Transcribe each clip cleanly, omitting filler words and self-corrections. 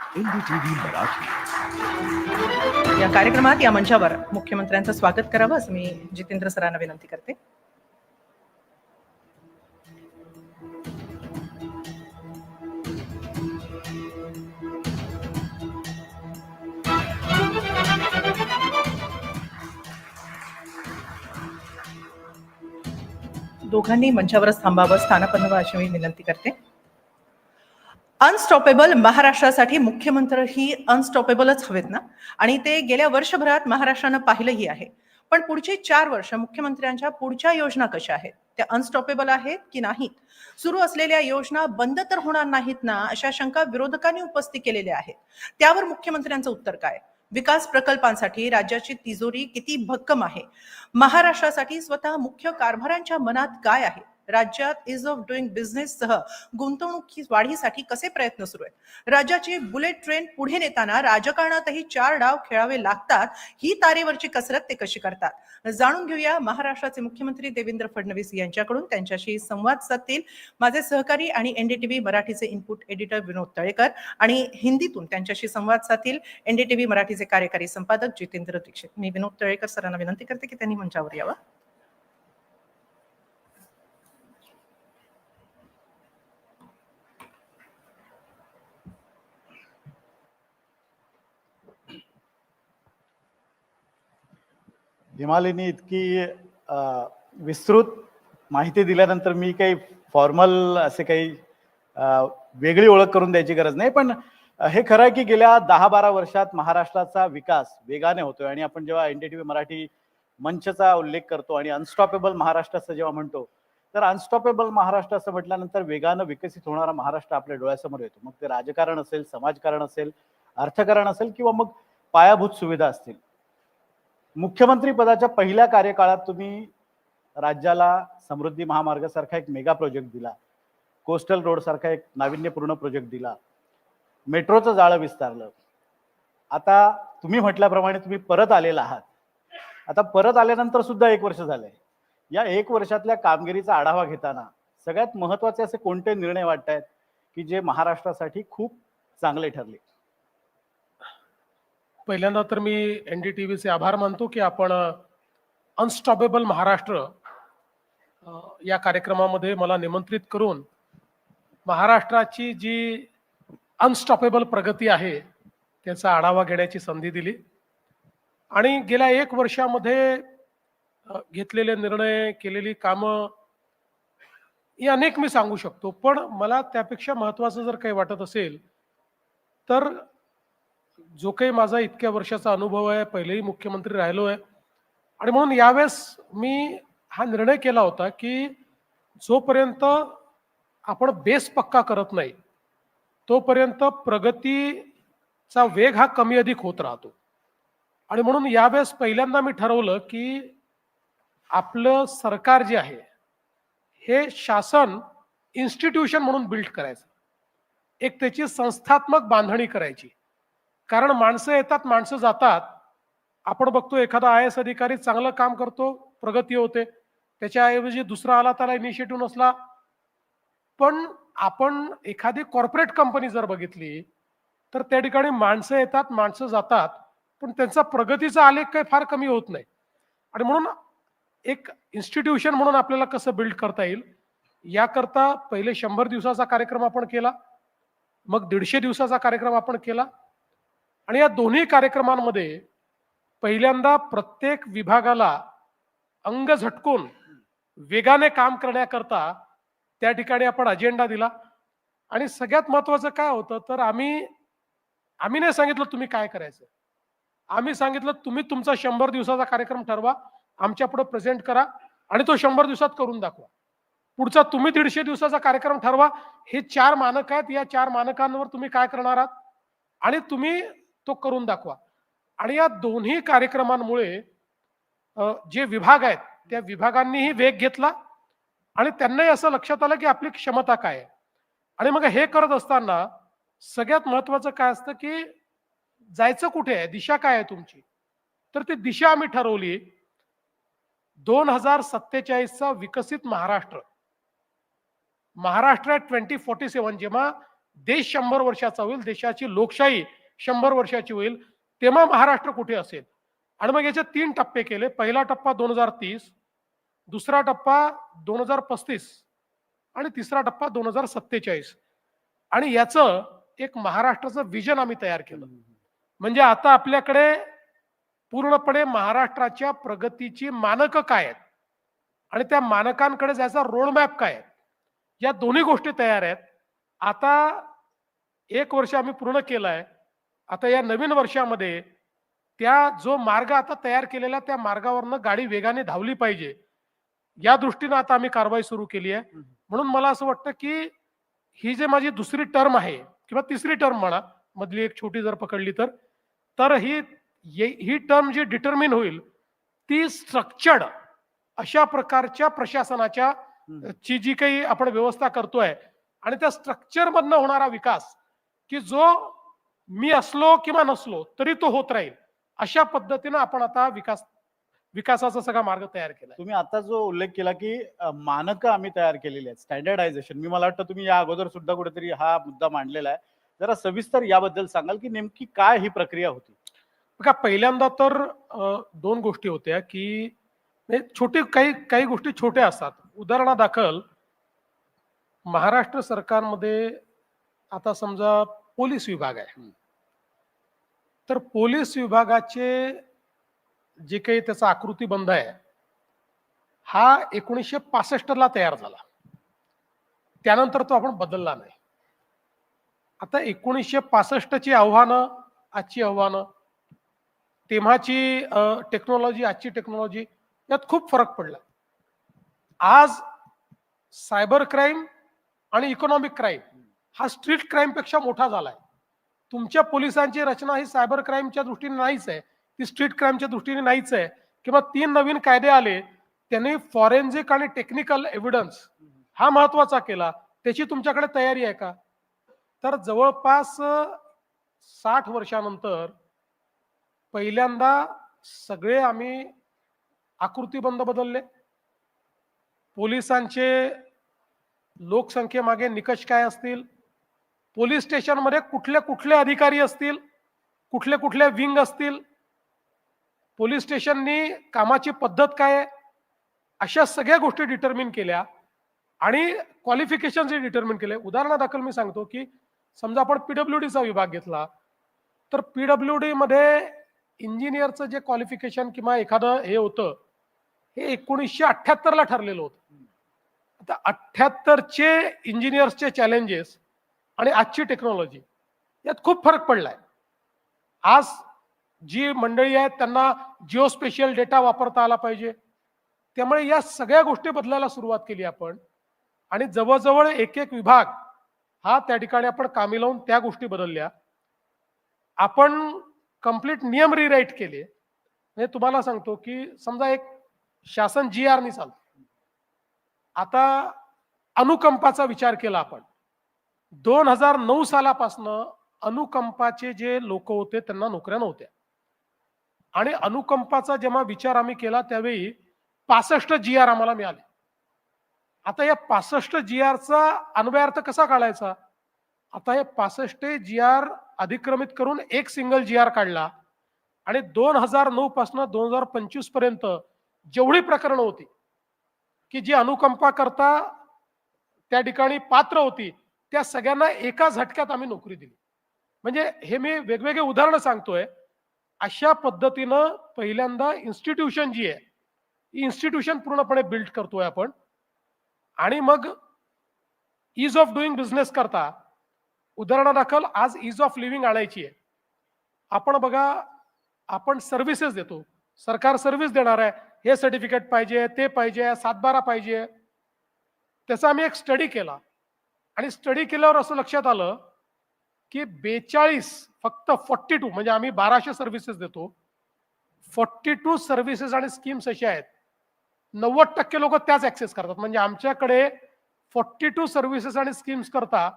NDTV Marathi. या कार्यक्रमात या मंचावर मुख्यमंत्र्यांचं स्वागत करावं असं मी जितेंद्र सरांना विनंती करते. दोघांनी मंचावरच थांबावं, स्थानापन्न अशी मी विनंती करते. अनस्टॉपेबल महाराष्ट्रासाठी मुख्यमंत्री ही अनस्टॉपेबलच हवेत ना, आणि ते गेल्या वर्षभरात महाराष्ट्रानं पाहिलंही आहे. पण पुढची 4 वर्ष मुख्यमंत्र्यांच्या पुढच्या योजना कशा आहेत? त्या अनस्टॉपेबल आहेत की नाहीत? सुरू असलेल्या योजना बंद तर होणार नाहीत ना, अशा शंका विरोधकांनी उपस्थित केलेल्या आहेत. त्यावर मुख्यमंत्र्यांचं उत्तर काय? विकास प्रकल्पांसाठी राज्याची तिजोरी किती भक्कम आहे? महाराष्ट्रासाठी स्वतः मुख्य कारभारांच्या मनात काय आहे? राज्यात इज ऑफ डुईंग बिझनेस सह गुंतवणूक वाढीसाठी कसे प्रयत्न सुरू आहेत? राज्याची बुलेट ट्रेन पुढे नेताना राजकारणातही 4 डाव खेळावे लागतात. ही तारेवरची कसरत ते कशी करतात? जाणून घेऊया महाराष्ट्राचे मुख्यमंत्री देवेंद्र फडणवीस यांच्याकडून. त्यांच्याशी संवाद साधतील माझे सहकारी आणि NDTV मराठीचे इनपुट एडिटर विनोद तळेकर, आणि हिंदीतून त्यांच्याशी संवाद साधतील NDTV मराठीचे कार्यकारी संपादक जितेंद्र दीक्षित. मी विनोद तळेकर सरांना विनंती करते की त्यांनी मंचावर यावं. हिमालयनी इतकी विस्तृत माहिती दिल्यानंतर मी काही फॉर्मल असे काही वेगळी ओळख करून द्यायची गरज नाही. पण हे खरं आहे की गेल्या 10-12 वर्षात महाराष्ट्राचा विकास वेगाने होतोय. आणि आपण जेव्हा NDTV मराठी मंचचा उल्लेख करतो आणि अनस्टॉपेबल महाराष्ट्राचं जेव्हा म्हणतो, तर अनस्टॉपेबल महाराष्ट्र असं म्हटल्यानंतर वेगानं विकसित होणारा महाराष्ट्र आपल्या डोळ्यासमोर येतो. मग ते राजकारण असेल, समाजकारण असेल, अर्थकारण असेल किंवा मग पायाभूत सुविधा असतील. मुख्यमंत्री पदाच्या पहिल्या कार्यकाळात तुम्ही राज्याला समृद्धी महामार्ग सारखा एक मेगा प्रोजेक्ट दिला, कोस्टल रोड सारखा एक नाविन्यपूर्ण प्रोजेक्ट दिला, मेट्रोचं जाळं विस्तारलं. आता तुम्ही म्हटल्याप्रमाणे तुम्ही परत आलेला आहात. आता परत आल्यानंतर सुद्धा 1 वर्ष झालंय. या 1 वर्षातल्या कामगिरीचा आढावा घेताना सगळ्यात महत्त्वाचे असे कोणते निर्णय वाटतायत की जे महाराष्ट्रासाठी खूप चांगले ठरले? पहिल्यांदा तर मी NDTVचे आभार मानतो की आपण अनस्टॉपेबल महाराष्ट्र या कार्यक्रमामध्ये मला निमंत्रित करून महाराष्ट्राची जी अनस्टॉपेबल प्रगती आहे त्याचा आढावा घेण्याची संधी दिली. आणि गेल्या 1 वर्षामध्ये घेतलेले निर्णय, केलेली कामं ही अनेक मी सांगू शकतो. पण मला त्यापेक्षा महत्त्वाचं जर काही वाटत असेल तर जो काही माझा इतक्या वर्षाचा अनुभव आहे, पहिलेही मुख्यमंत्री राहिलो आहे, आणि म्हणून यावेळेस मी हा निर्णय केला होता की जोपर्यंत आपण बेस पक्का करत नाही तोपर्यंत प्रगतीचा वेग हा कमी अधिक होत राहतो. आणि म्हणून यावेळेस पहिल्यांदा मी ठरवलं की आपलं सरकार जे आहे हे शासन इन्स्टिट्यूशन म्हणून बिल्ड करायचं, एक त्याची संस्थात्मक बांधणी करायची. कारण माणसं येतात, माणसं जातात. आपण बघतो एखादा IAS अधिकारी चांगलं काम करतो, प्रगती होते, त्याच्याऐवजी दुसरा आला त्याला इनिशिएटिव्ह नसला. पण आपण एखादी कॉर्पोरेट कंपनी जर बघितली तर त्या ठिकाणी माणसं येतात, माणसं जातात, पण त्यांचा प्रगतीचा आलेख काही फार कमी होत नाही. आणि म्हणून एक इन्स्टिट्यूशन म्हणून आपल्याला कसं बिल्ड करता येईल याकरता पहिले 100 दिवसाचा कार्यक्रम आपण केला, मग 150 दिवसाचा कार्यक्रम आपण केला. आणि या दोन्ही कार्यक्रमांमध्ये पहिल्यांदा प्रत्येक विभागाला अंग झटकून वेगाने काम करण्याकरता त्या ठिकाणी आपण अजेंडा दिला. आणि सगळ्यात महत्त्वाचं काय होतं तर आम्ही नाही सांगितलं तुम्ही काय करायचं, आम्ही सांगितलं तुम्ही तुमचा 100 दिवसाचा कार्यक्रम ठरवा, आमच्या पुढे प्रेझेंट करा आणि तो 100 दिवसात करून दाखवा. पुढचा तुम्ही 150 दिवसाचा कार्यक्रम ठरवा. हे 4 मानक आहेत, या 4 मानकांवर तुम्ही काय करणार आहात आणि तुम्ही तो करून दाखवा. आणि या दोन्ही कार्यक्रमांमुळे जे विभाग आहेत त्या विभागांनीही वेग घेतला आणि त्यांनाही असं लक्षात आलं की आपली क्षमता काय आहे. आणि मग हे करत असताना सगळ्यात महत्त्वाचं काय असतं की जायचं कुठे आहे, दिशा काय आहे तुमची. तर ती दिशा आम्ही ठरवली 2047चा विकसित महाराष्ट्र 2047, जेव्हा देश 100 वर्षाचा होईल, देशाची लोकशाही 100 वर्षाची होईल, तेव्हा महाराष्ट्र कुठे असेल. आणि मग याचे 3 टप्पे केले. पहिला टप्पा 2030, दुसरा टप्पा 2035 आणि तिसरा टप्पा 2047. आणि याचं एक महाराष्ट्राचं विजन आम्ही तयार केलं. म्हणजे आता आपल्याकडे पूर्णपणे महाराष्ट्राच्या प्रगतीची मानकं काय आहेत आणि त्या मानकांकडे जायचा रोडमॅप काय आहे, या दोन्ही गोष्टी तयार आहेत. आता 1 वर्ष आम्ही पूर्ण केलंय. आता या नवीन वर्षामध्ये त्या जो मार्ग आता तयार केलेला, त्या मार्गावरनं गाडी वेगाने धावली पाहिजे, या दृष्टीनं आता आम्ही कारवाई सुरू केली आहे. म्हणून मला असं वाटतं की ही जे माझी दुसरी टर्म आहे किंवा तिसरी टर्म म्हणा, मधली एक छोटी जर पकडली तर ही टर्म जी डिटर्मिन होईल ती स्ट्रक्चर्ड अशा प्रकारच्या प्रशासनाच्या ची जी काही आपण व्यवस्था करतोय आणि त्या स्ट्रक्चर मधनं होणारा विकास, की जो मी असलो किंवा नसलो तरी तो होत राहील, अशा पद्धतीनं आपण आता विकासाचा सगळा मार्ग तयार केला. तुम्ही आता जो उल्लेख केला की मानकं आम्ही तयार केलेली आहेत, स्टँडर्डायझेशन, मी मला वाटतं तुम्ही या अगोदर सुद्धा कुठेतरी हा मुद्दा मांडलेला आहे. जरा सविस्तर याबद्दल सांगाल की नेमकी काय ही प्रक्रिया होती? बघा, पहिल्यांदा तर 2 गोष्टी होत्या की छोटी काही गोष्टी छोट्या असतात. उदाहरणादाखल महाराष्ट्र सरकारमध्ये आता समजा पोलीस विभाग आहे, तर पोलीस विभागाचे जे काही त्याचा आकृतीबंध आहे हा 1965ला तयार झाला. त्यानंतर तो आपण बदलला नाही. आता 1965ची आव्हानं, आजची आव्हानं, तेव्हाची टेक्नॉलॉजी, आजची टेक्नॉलॉजी, यात खूप फरक पडला. आज सायबर क्राईम आणि इकॉनॉमिक क्राईम हा स्ट्रीट क्राईम पेक्षा मोठा झालाय. तुमच्या पोलिसांची रचना ही सायबर क्राईमच्या दृष्टीने नाहीच आहे, ती स्ट्रीट क्राईमच्या दृष्टीने नाहीच आहे. किंवा 3 नवीन कायदे आले, त्यांनी फॉरेन्सिक आणि टेक्निकल एव्हिडन्स हा महत्वाचा केला. त्याची तुमच्याकडे तयारी आहे का? तर जवळपास 60 वर्षानंतर पहिल्यांदा सगळे आम्ही आकृतीबंध बदलले. पोलिसांचे लोकसंख्येमागे निकष काय असतील, पोलीस स्टेशनमध्ये कुठले कुठले अधिकारी असतील, कुठले कुठले विंग असतील, पोलीस स्टेशननी कामाची पद्धत काय आहे, अशा सगळ्या गोष्टी डिटर्मिन केल्या आणि क्वालिफिकेशन जे डिटर्मिन केले. उदाहरणादाखल मी सांगतो की समजा आपण पीडब्ल्यूडीचा विभाग घेतला, तर पीडब्ल्यूडी मध्ये इंजिनियरचं जे क्वालिफिकेशन किंवा एखादं हे होतं, हे 1978ला ठरलेलं होतं. आता 78चे इंजिनियर्सचे चॅलेंजेस आणि आजची टेक्नॉलॉजी यात खूप फरक पडलाय. आज जी मंडळी आहेत त्यांना जिओस्पेशियल डेटा वापरता आला पाहिजे. त्यामुळे या सगळ्या गोष्टी बदलायला सुरुवात केली आपण आणि जवळजवळ एक विभाग हा त्या ठिकाणी आपण कामी लावून त्या गोष्टी बदलल्या. आपण कंप्लीट नियम रिराईट केले. म्हणजे तुम्हाला सांगतो की समजा एक शासन GR नी चालतं. आता अनुकंपाचा विचार केला आपण. 2009 सालापासनं अनुकंपाचे जे लोक होते त्यांना नोकऱ्या नव्हत्या आणि अनुकंपाचा जेव्हा विचार आम्ही केला त्यावेळी 65 GR आम्हाला मिळाले. आता या 65 GRचा अन्वयार्थ कसा काढायचा? आता हे 65 GR अधिक्रमित करून एक सिंगल GR काढला आणि 2009 पासून 2025 पर्यंत जेवढी प्रकरणं होती की जी अनुकंपा करता त्या ठिकाणी पात्र होती, त्या सगळ्यांना एका झटक्यात आम्ही नोकरी दिली. म्हणजे हे मी वेगवेगळे उदाहरणं सांगतोय. अशा पद्धतीनं पहिल्यांदा इन्स्टिट्यूशन जी आहे, ही इन्स्टिट्यूशन पूर्णपणे बिल्ड करतोय आपण. आणि मग इज ऑफ डुईंग बिझनेस करता, उदाहरणादाखल आज इज ऑफ लिव्हिंग आणायची आहे. आपण बघा, आपण सर्व्हिसेस देतो, सरकार सर्व्हिस देणार आहे, हे सर्टिफिकेट पाहिजे, ते पाहिजे, 7/12 पाहिजे. त्याचा आम्ही एक स्टडी केला आणि स्टडी केल्यावर असं लक्षात आलं की 42 फक्त 42 म्हणजे आम्ही 1200 सर्व्हिसेस देतो, 42 सर्व्हिसेस आणि स्कीम्स अशा आहेत 90% लोक त्याच ऍक्सेस करतात. म्हणजे आमच्याकडे 42 सर्व्हिसेस आणि स्कीम्स करता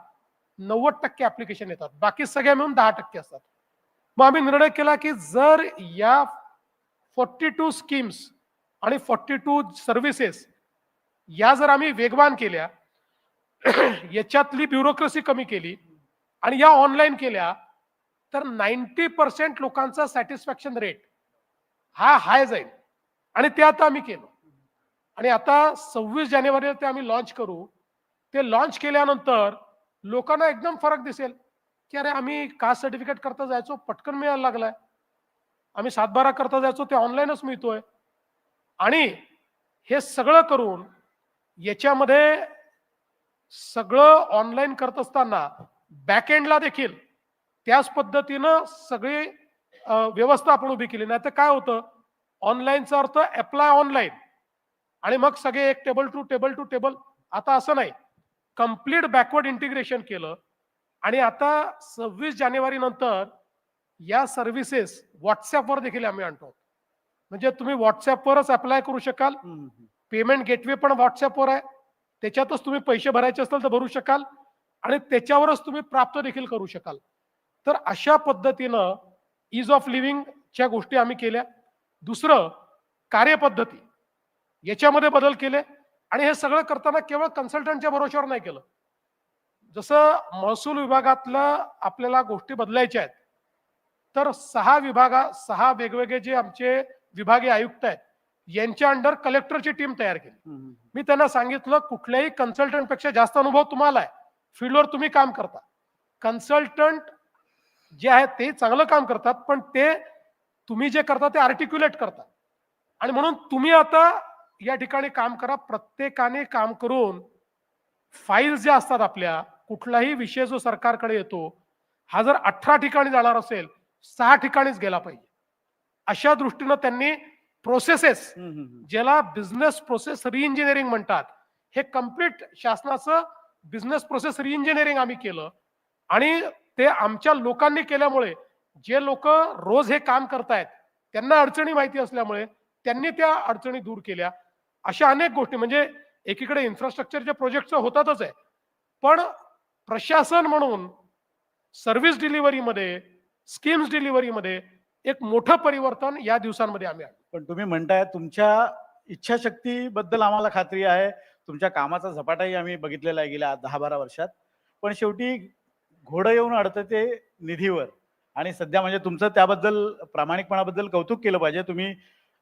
90% ऍप्लिकेशन येतात, बाकी सगळ्या मिळून 10% असतात. मग आम्ही निर्णय केला की जर या 42 स्कीम्स आणि 42 सर्व्हिसेस या जर आम्ही वेगवान केल्या, याच्यातली ब्युरोक्रेसी कमी केली आणि या ऑनलाईन केल्या तर 90% लोकांचा सॅटिस्फॅक्शन रेट हा हाय जाईल. आणि ते आता आम्ही केलं. आणि आता 26 जानेवारीला ते आम्ही लॉन्च करू. ते लॉन्च केल्यानंतर लोकांना एकदम फरक दिसेल की अरे आम्ही कास्ट सर्टिफिकेट करता जायचो, पटकन मिळायला लागलाय. आम्ही 7/12 करता जायचो, ते ऑनलाईनच मिळतोय. आणि हे सगळं करून याच्यामध्ये सगळं ऑनलाईन करत असताना बॅकएंडला देखील त्याच पद्धतीनं सगळी व्यवस्था आपण उभी केली. नाही तर काय होतं, ऑनलाईनचा अर्थ अप्लाय ऑनलाईन आणि मग सगळे एक table to table to table. आता असं नाही, कम्प्लीट बॅकवर्ड इंटिग्रेशन केलं. आणि आता 26 जानेवारी नंतर या सर्व्हिसेस व्हॉट्सअपवर देखील आम्ही आणतो. म्हणजे तुम्ही व्हॉट्सअपवरच अप्लाय करू शकाल. पेमेंट गेटवे पण व्हॉट्सअपवर आहे, त्याच्यातच तुम्ही पैसे भरायचे असतील तर भरू शकाल आणि त्याच्यावरच तुम्ही प्राप्त देखील करू शकाल. तर अशा पद्धतीनं इज ऑफ लिव्हिंगच्या गोष्टी आम्ही केल्या. दुसरं, कार्यपद्धती याच्यामध्ये बदल केले. आणि हे सगळं करताना केवळ कन्सल्टंटच्या भरोश्यावर नाही केलं. जसं महसूल विभागातलं आपल्याला गोष्टी बदलायच्या आहेत, तर 6 वेगवेगळे जे आमचे विभागीय आयुक्त आहेत यांच्या अंडर कलेक्टरची टीम तयार केली. मी त्यांना सांगितलं कुठल्याही कन्सल्टंट पेक्षा जास्त अनुभव तुम्हाला आहे, फील्डवर तुम्ही काम करता. कन्सल्टंट जे आहेत ते चांगलं काम करतात, पण ते तुम्ही जे करता ते आर्टिक्युलेट करतात. आणि म्हणून तुम्ही आता या ठिकाणी काम करा. प्रत्येकाने काम करून फाईल ज्या असतात आपल्या, कुठलाही विषय जो सरकारकडे येतो हा जर 18 ठिकाणी जाणार असेल, 6 ठिकाणीच गेला पाहिजे. अशा दृष्टीनं त्यांनी प्रोसेसेस, ज्याला बिझनेस प्रोसेस रिइंजिनिअरिंग म्हणतात, हे कम्प्लीट शासनाचं बिझनेस प्रोसेस रिइंजिनिअरिंग आम्ही केलं. आणि ते आमच्या लोकांनी केल्यामुळे जे लोक रोज हे काम करतायत त्यांना अडचणी माहिती असल्यामुळे त्यांनी त्या अडचणी दूर केल्या. अशा अनेक गोष्टी, म्हणजे एकीकडे इन्फ्रास्ट्रक्चरच्या प्रोजेक्टचं होतातच आहे, पण प्रशासन म्हणून सर्व्हिस डिलिव्हरीमध्ये, स्कीम्स डिलिव्हरीमध्ये एक मोठं परिवर्तन या दिवसांमध्ये आम्ही आणलं. पण तुम्ही म्हणताय तुमच्या इच्छाशक्तीबद्दल आम्हाला खात्री आहे, तुमच्या कामाचा झपाटाही आम्ही बघितलेला आहे गेल्या 10-12 वर्षात. पण शेवटी घोडं येऊन अडतं ते निधीवर. आणि सध्या म्हणजे तुमचं त्याबद्दल प्रामाणिकपणाबद्दल कौतुक केलं पाहिजे. तुम्ही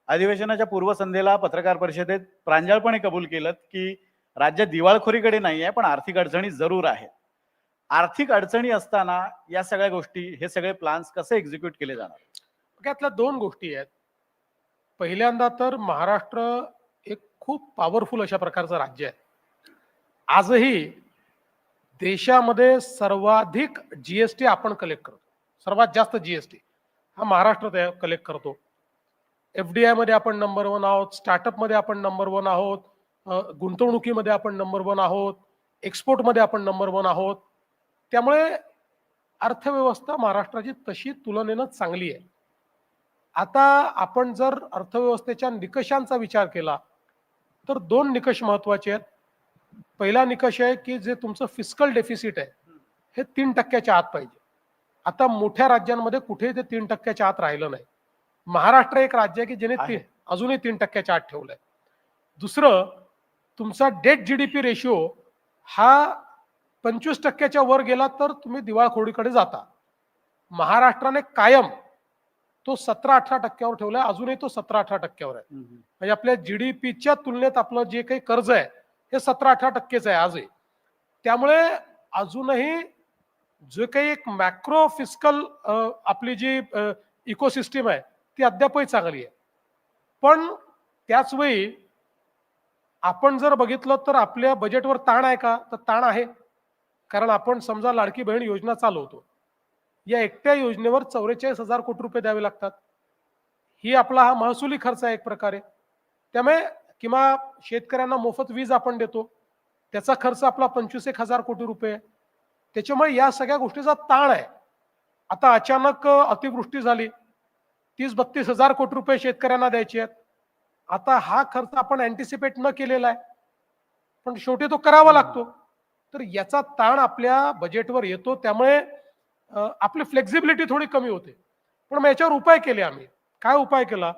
अधिवेशनाच्या पूर्वसंध्येला पत्रकार परिषदेत प्रांजळपणे कबूल केलं की राज्य दिवाळखोरीकडे नाही आहे, पण आर्थिक अडचणी जरूर आहेत. आर्थिक अडचणी असताना या सगळ्या गोष्टी, हे सगळे प्लान्स कसे एक्झिक्यूट केले जाणार? त्यातल्या 2 गोष्टी आहेत. पहिल्यांदा तर महाराष्ट्र एक खूप पॉवरफुल अशा प्रकारचं राज्य आहे. आजही देशामध्ये सर्वाधिक जीएसटी आपण कलेक्ट करतो. सर्वात जास्त जीएसटी हा महाराष्ट्र कलेक्ट करतो. एफडीआय मध्ये आपण नंबर 1 आहोत, स्टार्टअप मध्ये आपण नंबर 1 आहोत, गुंतवणुकीमध्ये आपण नंबर 1 आहोत, एक्सपोर्ट मध्ये आपण नंबर 1 आहोत. त्यामुळे अर्थव्यवस्था महाराष्ट्राची तशी तुलनेनं चांगली आहे. आता आपण जर अर्थव्यवस्थेच्या निकषांचा विचार केला तर 2 निकष महत्वाचे आहेत. पहिला निकष आहे की जे तुमचं फिस्कल डेफिसिट आहे हे 3% आत पाहिजे. आता मोठ्या राज्यांमध्ये कुठेही ते 3% आत राहिलं नाही. महाराष्ट्र एक राज्य आहे की ज्याने अजूनही 3% आत ठेवलंय. दुसरं, तुमचा डेट जीडीपी रेशिओ हा 25% वर गेला तर तुम्ही दिवाळखोरीकडे जाता. महाराष्ट्राने कायम तो 17-18% ठेवलाय. अजूनही तो 17-18% आहे. म्हणजे आपल्या जीडीपीच्या तुलनेत आपलं जे काही कर्ज आहे हे 17-18% आहे आजही. त्यामुळे अजूनही जे काही एक मॅक्रो फिस्कल आपली जी इकोसिस्टीम आहे ती अद्यापही चांगली आहे. पण त्याच वेळी आपण जर बघितलं तर आपल्या बजेटवर ताण आहे का, तर ताण आहे. कारण आपण समजा लाडकी बहीण योजना चालवतो, या एकट्या योजनेवर 44,000 कोटी रुपये द्यावे लागतात. ही आपला हा महसुली खर्च आहे एक प्रकारे. त्यामुळे किंवा शेतकऱ्यांना मोफत वीज आपण देतो, त्याचा खर्च आपला 25,000 कोटी रुपये. त्याच्यामुळे या सगळ्या गोष्टीचा ताण आहे. आता अचानक अतिवृष्टी झाली, 30-32,000 कोटी रुपये शेतकऱ्यांना द्यायचे आहेत. आता हा खर्च आपण अँटिसिपेट न केलेला आहे, पण शेवटी तो करावा लागतो. तर याचा ताण आपल्या बजेटवर येतो. त्यामुळे आपली फ्लेक्झिबिलिटी थोडी कमी होते. पण मग याच्यावर उपाय केले आम्ही. काय उपाय केला?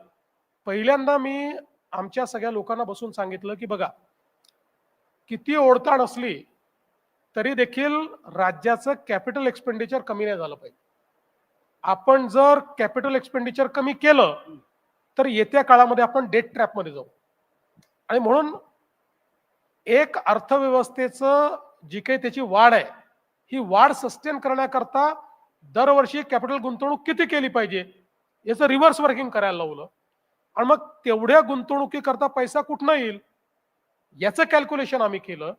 पहिल्यांदा मी आमच्या सगळ्या लोकांना बसून सांगितलं की बघा, किती ओढताण असली तरी देखील राज्याचं कॅपिटल एक्सपेंडिचर कमी नाही झालं पाहिजे. आपण जर कॅपिटल एक्सपेंडिचर कमी केलं तर येत्या काळामध्ये आपण डेट ट्रॅपमध्ये जाऊ. आणि म्हणून एक अर्थव्यवस्थेचं जी काही त्याची वाढ आहे, ही वाढ सस्टेन करण्याकरता दरवर्षी कॅपिटल गुंतवणूक किती केली पाहिजे याचं रिव्हर्स वर्किंग करायला लावलं. आणि मग तेवढ्या गुंतवणुकीकरता पैसा कुठनं येईल याचं कॅल्क्युलेशन आम्ही केलं.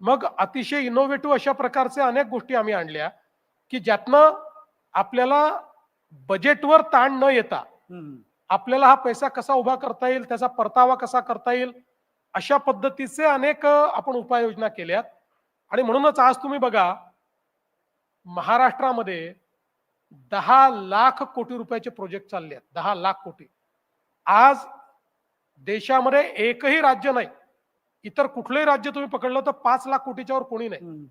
मग अतिशय इनोव्हेटिव्ह अशा प्रकारचे अनेक गोष्टी आम्ही आणल्या की ज्यातनं आपल्याला बजेटवर ताण न येता आपल्याला हा पैसा कसा उभा करता येईल, त्याचा परतावा कसा करता येईल, अशा पद्धतीचे अनेक आपण उपाययोजना केल्यात. आणि म्हणूनच आज तुम्ही बघा, महाराष्ट्रामध्ये 10 लाख कोटी रुपयाचे प्रोजेक्ट चालले आहेत. 10 लाख कोटी. आज देशामध्ये एकही राज्य नाही, इतर कुठलंही राज्य तुम्ही पकडलं तर 5 लाख कोटीच्या वर कोणी नाही.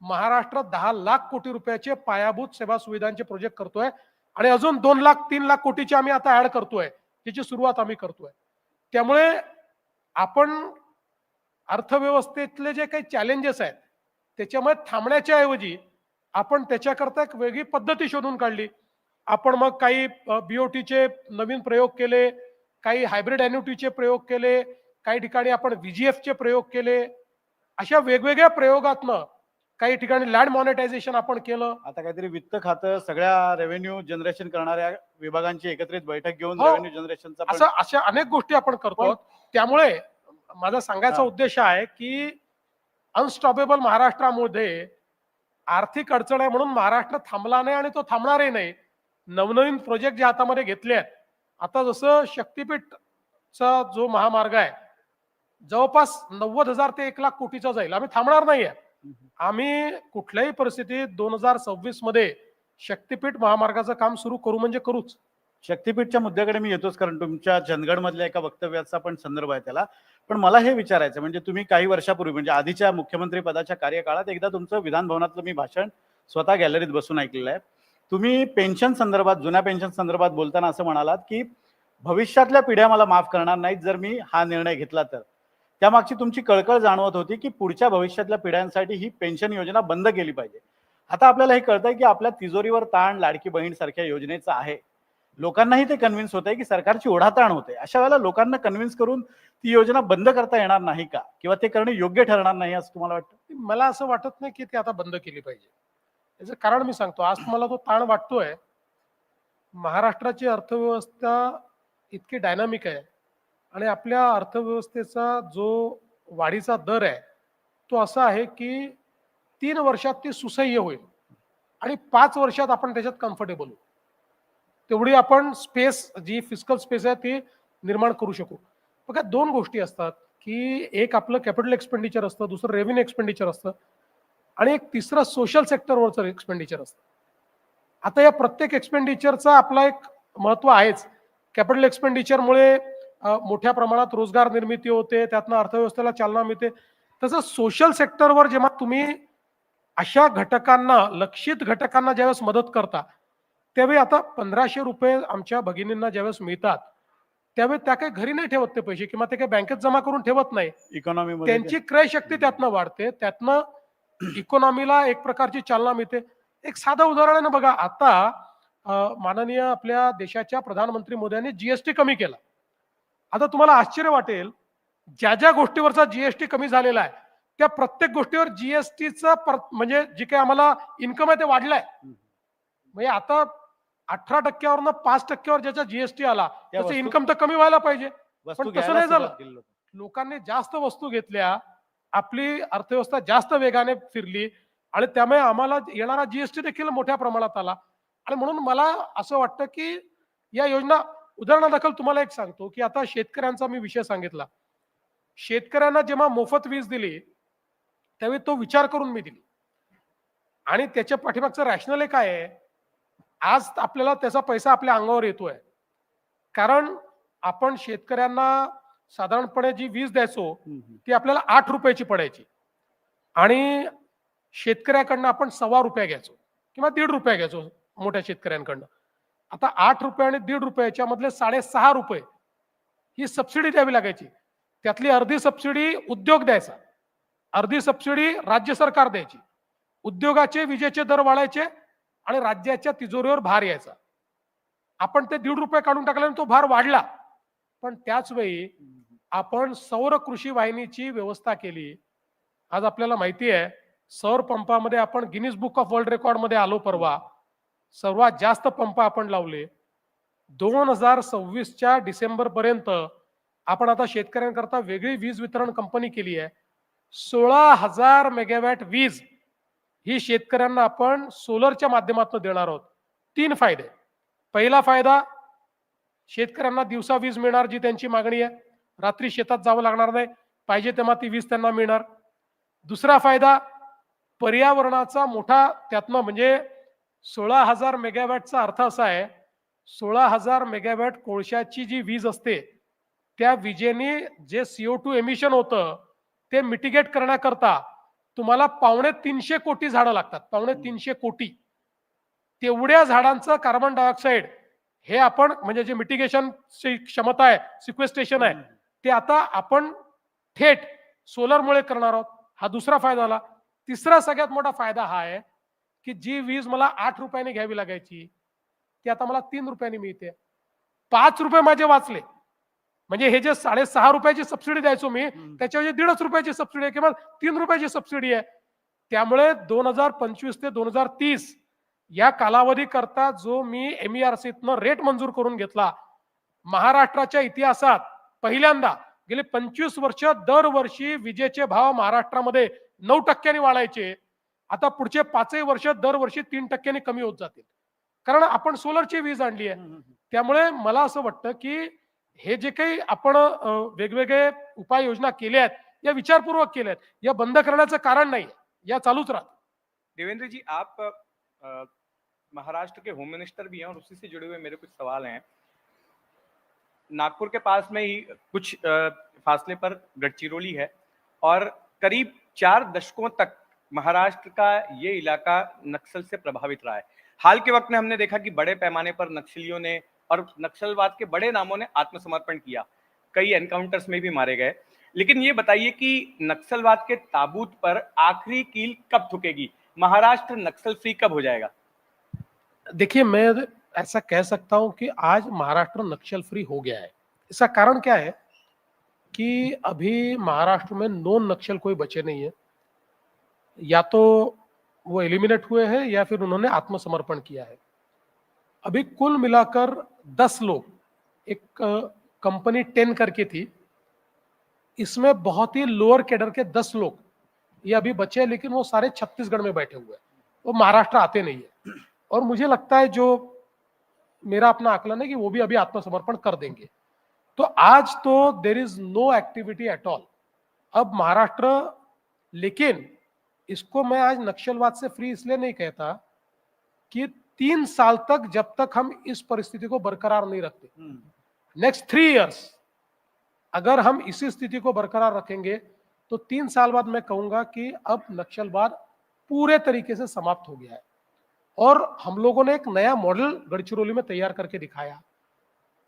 महाराष्ट्र 10 लाख कोटी रुपयाचे पायाभूत सेवा सुविधांचे प्रोजेक्ट करतोय आणि अजून 2 लाख 3 लाख कोटीचे आम्ही आता ऍड करतोय, त्याची सुरुवात आम्ही करतोय. त्यामुळे आपण अर्थव्यवस्थेतले जे काही चॅलेंजेस आहेत त्याच्यामुळे थांबण्याच्या ऐवजी आपण त्याच्याकरता एक वेगळी पद्धती शोधून काढली. आपण मग काही बीओटीचे नवीन प्रयोग केले, काही हायब्रिड एन्युटीचे प्रयोग केले, काही ठिकाणी आपण व्हीजीएफचे प्रयोग केले. अशा वेगवेगळ्या प्रयोगातनं काही ठिकाणी लँड मॉनिटायझेशन आपण केलं. आता काहीतरी वित्त खातं सगळ्या रेव्हेन्यू जनरेशन करणाऱ्या विभागांची एकत्रित बैठक घेऊन हो. रेव्हेन्यू जनरेशनचा असं अशा अनेक गोष्टी आपण करतो. त्यामुळे माझा सांगायचा उद्देश आहे की अनस्टॉपेबल महाराष्ट्रामध्ये आर्थिक अडचण आहे म्हणून महाराष्ट्र थांबला नाही आणि तो थांबणारही नाही. नवनवीन प्रोजेक्ट जे हातामध्ये घेतले आहेत, आता जसं शक्तीपीठचा जो महामार्ग आहे जवळपास 90,000 ते 1 लाख कोटीचा जाईल. आम्ही थांबणार नाहीये. आम्ही कुठल्याही परिस्थितीत 2026 मध्ये शक्तीपीठ महामार्गाचं काम सुरू करू म्हणजे करूच. शक्तीपीठच्या मुद्द्याकडे मी येतोच, कारण तुमच्या चंदगड मधल्या एका वक्तव्याचा पण संदर्भ आहे त्याला. पण मला हे विचारायचं, म्हणजे तुम्ही काही वर्षापूर्वी म्हणजे आधीच्या मुख्यमंत्री पदाच्या कार्यकाळात एकदा तुमचं विधान भवनातलं मी भाषण स्वतः गॅलरीत बसून ऐकलेलं आहे. तुम्ही पेन्शन संदर्भात, जुन्या पेन्शन संदर्भात बोलताना असं म्हणालात की भविष्यातल्या पिढ्या मला माफ करणार नाहीत जर मी हा निर्णय घेतला तर. त्यामागची तुमची कळकळ जाणवत होती की पुढच्या भविष्यातल्या पिढ्यांसाठी ही पेन्शन योजना बंद केली पाहिजे. आता आपल्याला हे कळतंय की आपल्या तिजोरीवर ताण लाडकी बहीण सारख्या योजनेचा आहे. लोकांनाही ते कन्व्हिन्स होत आहे की सरकारची ओढाताण होते. अशा वेळेला लोकांना कन्व्हिन्स करून ती योजना बंद करता येणार नाही का, किंवा ते करणे योग्य ठरणार नाही असं तुम्हाला वाटतं? मला असं वाटत नाही की ते आता बंद केली पाहिजे. याचं कारण मी सांगतो. आज तुम्हाला तो ताण वाटतोय. महाराष्ट्राची अर्थव्यवस्था इतकी डायनामिक आहे आणि आपल्या अर्थव्यवस्थेचा जो वाढीचा दर आहे तो असा आहे की 3 वर्षात ती सुसह्य होईल आणि 5 वर्षात आपण त्याच्यात कम्फर्टेबल होऊ. तेवढी आपण स्पेस, जी फिस्कल स्पेस आहे ती निर्माण करू शकू. बघा, 2 गोष्टी असतात की एक आपलं कॅपिटल एक्सपेंडिचर असतं, दुसरं रेव्हेन्यू एक्सपेंडिचर असतं आणि एक तिसरं सोशल सेक्टरवरचं एक्सपेंडिचर असतं. आता या प्रत्येक एक्सपेंडिचरचा आपला एक महत्व आहेच. कॅपिटल एक्सपेंडिचरमुळे मोठ्या प्रमाणात रोजगार निर्मिती होते, त्यातनं अर्थव्यवस्थेला चालना मिळते. तसं सोशल सेक्टरवर जेव्हा तुम्ही अशा घटकांना, लक्षित घटकांना ज्यावेळेस मदत करता, त्यावेळी आता 1500 रुपये आमच्या भगिनींना ज्यावेळेस मिळतात त्यावेळी त्या काही घरी नाही ठेवत ते पैसे, किंवा ते काही बँकेत जमा करून ठेवत नाही. इकॉनॉमीमध्ये त्यांची क्रय शक्ती त्यातनं वाढते, त्यातनं इकॉनॉमीला एक प्रकारची चालना मिळते. एक साधं उदाहरण आहे ना, बघा, आता माननीय आपल्या देशाच्या प्रधानमंत्री मोदयांनी जीएसटी कमी केला. आता तुम्हाला आश्चर्य वाटेल, ज्या ज्या गोष्टीवरचा जीएसटी कमी झालेला आहे त्या प्रत्येक गोष्टीवर जीएसटीचा म्हणजे जे काही आम्हाला इन्कम आहे ते वाढलंय. म्हणजे आता 18% 5% ज्याचा जीएसटी आला त्याचं इन्कम तर कमी व्हायला पाहिजे, पण तसं नाही झालं. लोकांनी जास्त वस्तू घेतल्या, आपली अर्थव्यवस्था जास्त वेगाने फिरली आणि त्यामुळे आम्हाला येणारा जीएसटी देखील मोठ्या प्रमाणात आला. आणि म्हणून मला असं वाटतं की या योजना, उदाहरणादाखल तुम्हाला एक सांगतो की आता शेतकऱ्यांचा मी विषय सांगितला. शेतकऱ्यांना जेव्हा मोफत वीज दिली त्यावेळी तो विचार करून मी दिली आणि त्याच्या पाठीमागचं रॅशनल काय आहे, आज आपल्याला त्याचा पैसा आपल्या अंगावर येतोय. कारण आपण शेतकऱ्यांना साधारणपणे जी वीज द्यायचो ती आपल्याला 8 रुपयाची पडायची आणि शेतकऱ्याकडनं आपण ₹1.25 घ्यायचो किंवा ₹1.5 घ्यायचो मोठ्या शेतकऱ्यांकडनं. आता 8 रुपये आणि ₹1.5 मधले 6.5 रुपये ही सबसिडी द्यावी लागायची. त्यातली अर्धी सबसिडी उद्योग द्यायचा अर्धी सबसिडी राज्य सरकार द्यायची, उद्योगाचे विजेचे दर वाढायचे आणि राज्याच्या तिजोरीवर भार यायचा. आपण ते ₹1.5 काढून टाकल्याने तो भार वाढला. पण त्याच वेळी आपण सौर कृषी वाहिनीची व्यवस्था केली. आज आपल्याला माहिती आहे सौर पंपामध्ये आपण Guinness book of world record मध्ये आलो परवा. सर्वात जास्त पंप आपण लावले. 2026च्या डिसेंबर पर्यंत आपण आता शेतकऱ्यांकरता वेगळी वीज वितरण कंपनी केली आहे. 16,000 मेगावॅट वीज ही शेतकऱ्यांना आपण सोलरच्या माध्यमातून देणार आहोत. 3 फायदे. पहिला फायदा, शेतकऱ्यांना दिवसा वीज मिळणार जी त्यांची मागणी आहे. रात्री शेतात जावं लागणार नाही, पाहिजे तेव्हा ती वीज त्यांना मिळणार. दुसरा फायदा, पर्यावरणाचा मोठा त्यातनं म्हणजे 16,000 मेगावॅटचा अर्थ असा आहे, 16,000 मेगावॅट कोळशाची जी वीज असते त्या विजेने जे CO2 एमिशन होतं ते मिटिगेट करण्याकरता तुम्हाला 350 कोटी झाडं लागतात. 350 कोटी. तेवढ्या झाडांचं कार्बन डायऑक्साईड हे आपण म्हणजे जे मिटिगेशन क्षमता आहे, सिक्वेस्ट्रेशन आहे, ते आता आपण थेट सोलरमुळे करणार आहोत. हा दुसरा फायदा झाला. तिसरा सगळ्यात मोठा फायदा हा आहे की जी वीज मला 8 रुपयाने घ्यावी लागायची ती आता मला 3 रुपयाने मिळते. 5 रुपये माझे वाचले. म्हणजे हे जे 6.5 रुपयाची सबसिडी द्यायचो मी त्याच्याऐवजी 1.5 रुपयाची सबसिडी आहे किंवा 3 रुपयाची सबसिडी आहे. त्यामुळे 2025 ते 2030 या कालावधी करता जो मी MERCतनं रेट मंजूर करून घेतला, महाराष्ट्राच्या इतिहासात पहिल्यांदा गेले 25 वर्ष दरवर्षी विजेचे भाव महाराष्ट्रामध्ये 9% वाढायचे. आता पुढचे 5 वर्ष दरवर्षी 3% कमी होत जातील, कारण आपण सोलरची वीज आणली आहे. त्यामुळे मला असं वाटतं की हे जे काही आपण वेगवेगळे उपाययोजना केल्या आहेत या विचारपूर्वक केल्या आहेत. या बंद करण्याचं कारण नाही, या चालूच राहतात. देवेंद्र जी, आप महाराष्ट्र के होम मिनिस्टर भी हैं और उसी से जुड़े हुए मेरे कुछ सवाल हैं। नागपुर के पास में ही कुछ फासले पर गढ़चिरौली है और करीब 4 दशकों तक महाराष्ट्र का ये इलाका नक्सल से प्रभावित रहा है। हाल के वक्त में हमने देखा कि बड़े पैमाने पर नक्सलियों ने और नक्सलवाद के बड़े नामों ने आत्मसमर्पण किया, कई एनकाउंटर्स में भी मारे गए। लेकिन ये बताइए कि नक्सलवाद के ताबूत पर आखिरी कील कब ठुकेगी? महाराष्ट्र नक्सल फ्री कब हो जाएगा? देखिए, मैं ऐसा कह सकता हूं कि आज महाराष्ट्र नक्सल फ्री हो गया है। इसका कारण क्या है कि अभी महाराष्ट्र में नॉन नक्सल कोई बचे नहीं है। या तो वो एलिमिनेट हुए हैं या फिर उन्होंने आत्मसमर्पण किया है। अभी कुल मिलाकर 10 लोग, एक कंपनी 10 करके थी, इसमें बहुत ही लोअर कैडर के 10 लोग ये अभी बचे हैं, लेकिन वो सारे छत्तीसगढ़ में बैठे हुए हैं, वो महाराष्ट्र आते नहीं है। और मुझे लगता है, जो मेरा अपना आकलन है, कि वो भी अभी आत्मसमर्पण कर देंगे। तो आज तो there is no activity at all अब महाराष्ट्र। लेकिन इसको मैं आज नक्सलवाद से फ्री इसलिए नहीं कहता कि 3 साल तक जब तक हम इस परिस्थिति को बरकरार नहीं रखते, नेक्स्ट 3 इयर्स अगर हम इसी स्थिति को बरकरार रखेंगे तो 3 साल बाद मैं कहूंगा कि अब नक्सलवाद पूरे तरीके से समाप्त हो गया है। और हम लोगों ने एक नया मॉडल गढ़चिरौली में तैयार करके दिखाया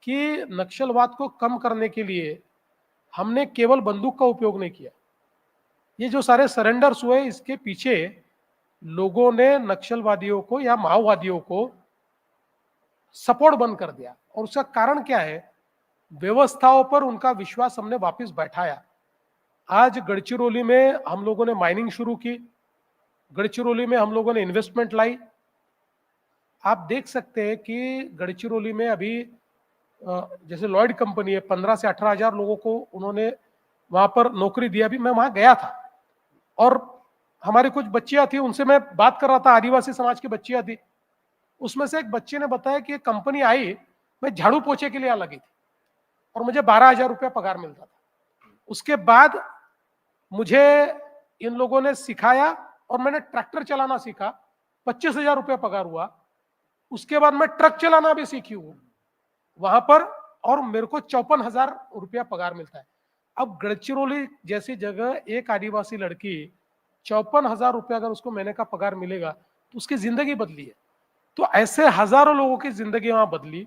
कि नक्सलवाद को कम करने के लिए हमने केवल बंदूक का उपयोग नहीं किया। ये जो सारे सरेंडर्स हुए, इसके पीछे लोगों ने नक्सलवादियों को या माओवादियों को सपोर्ट बंद कर दिया। और उसका कारण क्या है? व्यवस्थाओं पर उनका विश्वास हमने वापस बैठाया। आज गढ़चिरौली में हम लोगों ने माइनिंग शुरू की, गढ़चिरौली में हम लोगों ने इन्वेस्टमेंट लाई। आप देख सकते हैं कि गढ़चिरौली में अभी जैसे लॉयड कंपनी है, 15 से 18 हजार लोगों को उन्होंने वहां पर नौकरी दी। अभी मैं वहां गया था और हमारी कुछ बच्चियां थी, उनसे मैं बात कर रहा था, आदिवासी समाज की बच्चियां थी। उसमें से एक बच्चे ने बताया कि कंपनी आई, मैं झाड़ू पोछे के लिए आ लगी थी और मुझे 12,000 रुपया पगार मिलता था। उसके बाद मुझे इन लोगों ने सिखाया और मैंने ट्रैक्टर चलाना सीखा, 25,000 रुपया पगार हुआ। उसके बाद मैं ट्रक चलाना भी सीखी हूं वहां पर, और मेरे को 54,000 रुपया पगार मिलता है। अब गढ़चिरौली जैसी जगह एक आदिवासी लड़की 54,000 रुपया अगर उसको महीने का पगार मिलेगा तो उसकी जिंदगी बदली है। तो ऐसे हजारों लोगों की जिंदगी वहां बदली,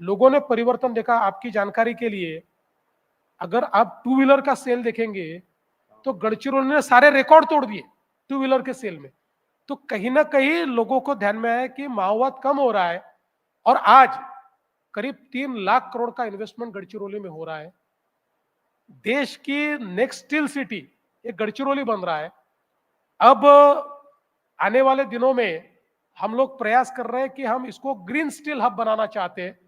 लोगों ने परिवर्तन देखा। आपकी जानकारी के लिए, अगर आप 2 व्हीलर का सेल देखेंगे तो गडचिरोली ने सारे रिकॉर्ड तोड़ दिए टू व्हीलर के सेल में। तो कहीं ना कहीं लोगों को ध्यान में आया कि माओवाद कम हो रहा है और आज करीब 3 लाख करोड़ का इन्वेस्टमेंट गडचिरोली में हो रहा है। देश की नेक्स्ट स्टील सिटी ये गडचिरोली बन रहा है। अब आने वाले दिनों में हम लोग प्रयास कर रहे हैं कि हम इसको ग्रीन स्टील हब बनाना चाहते हैं।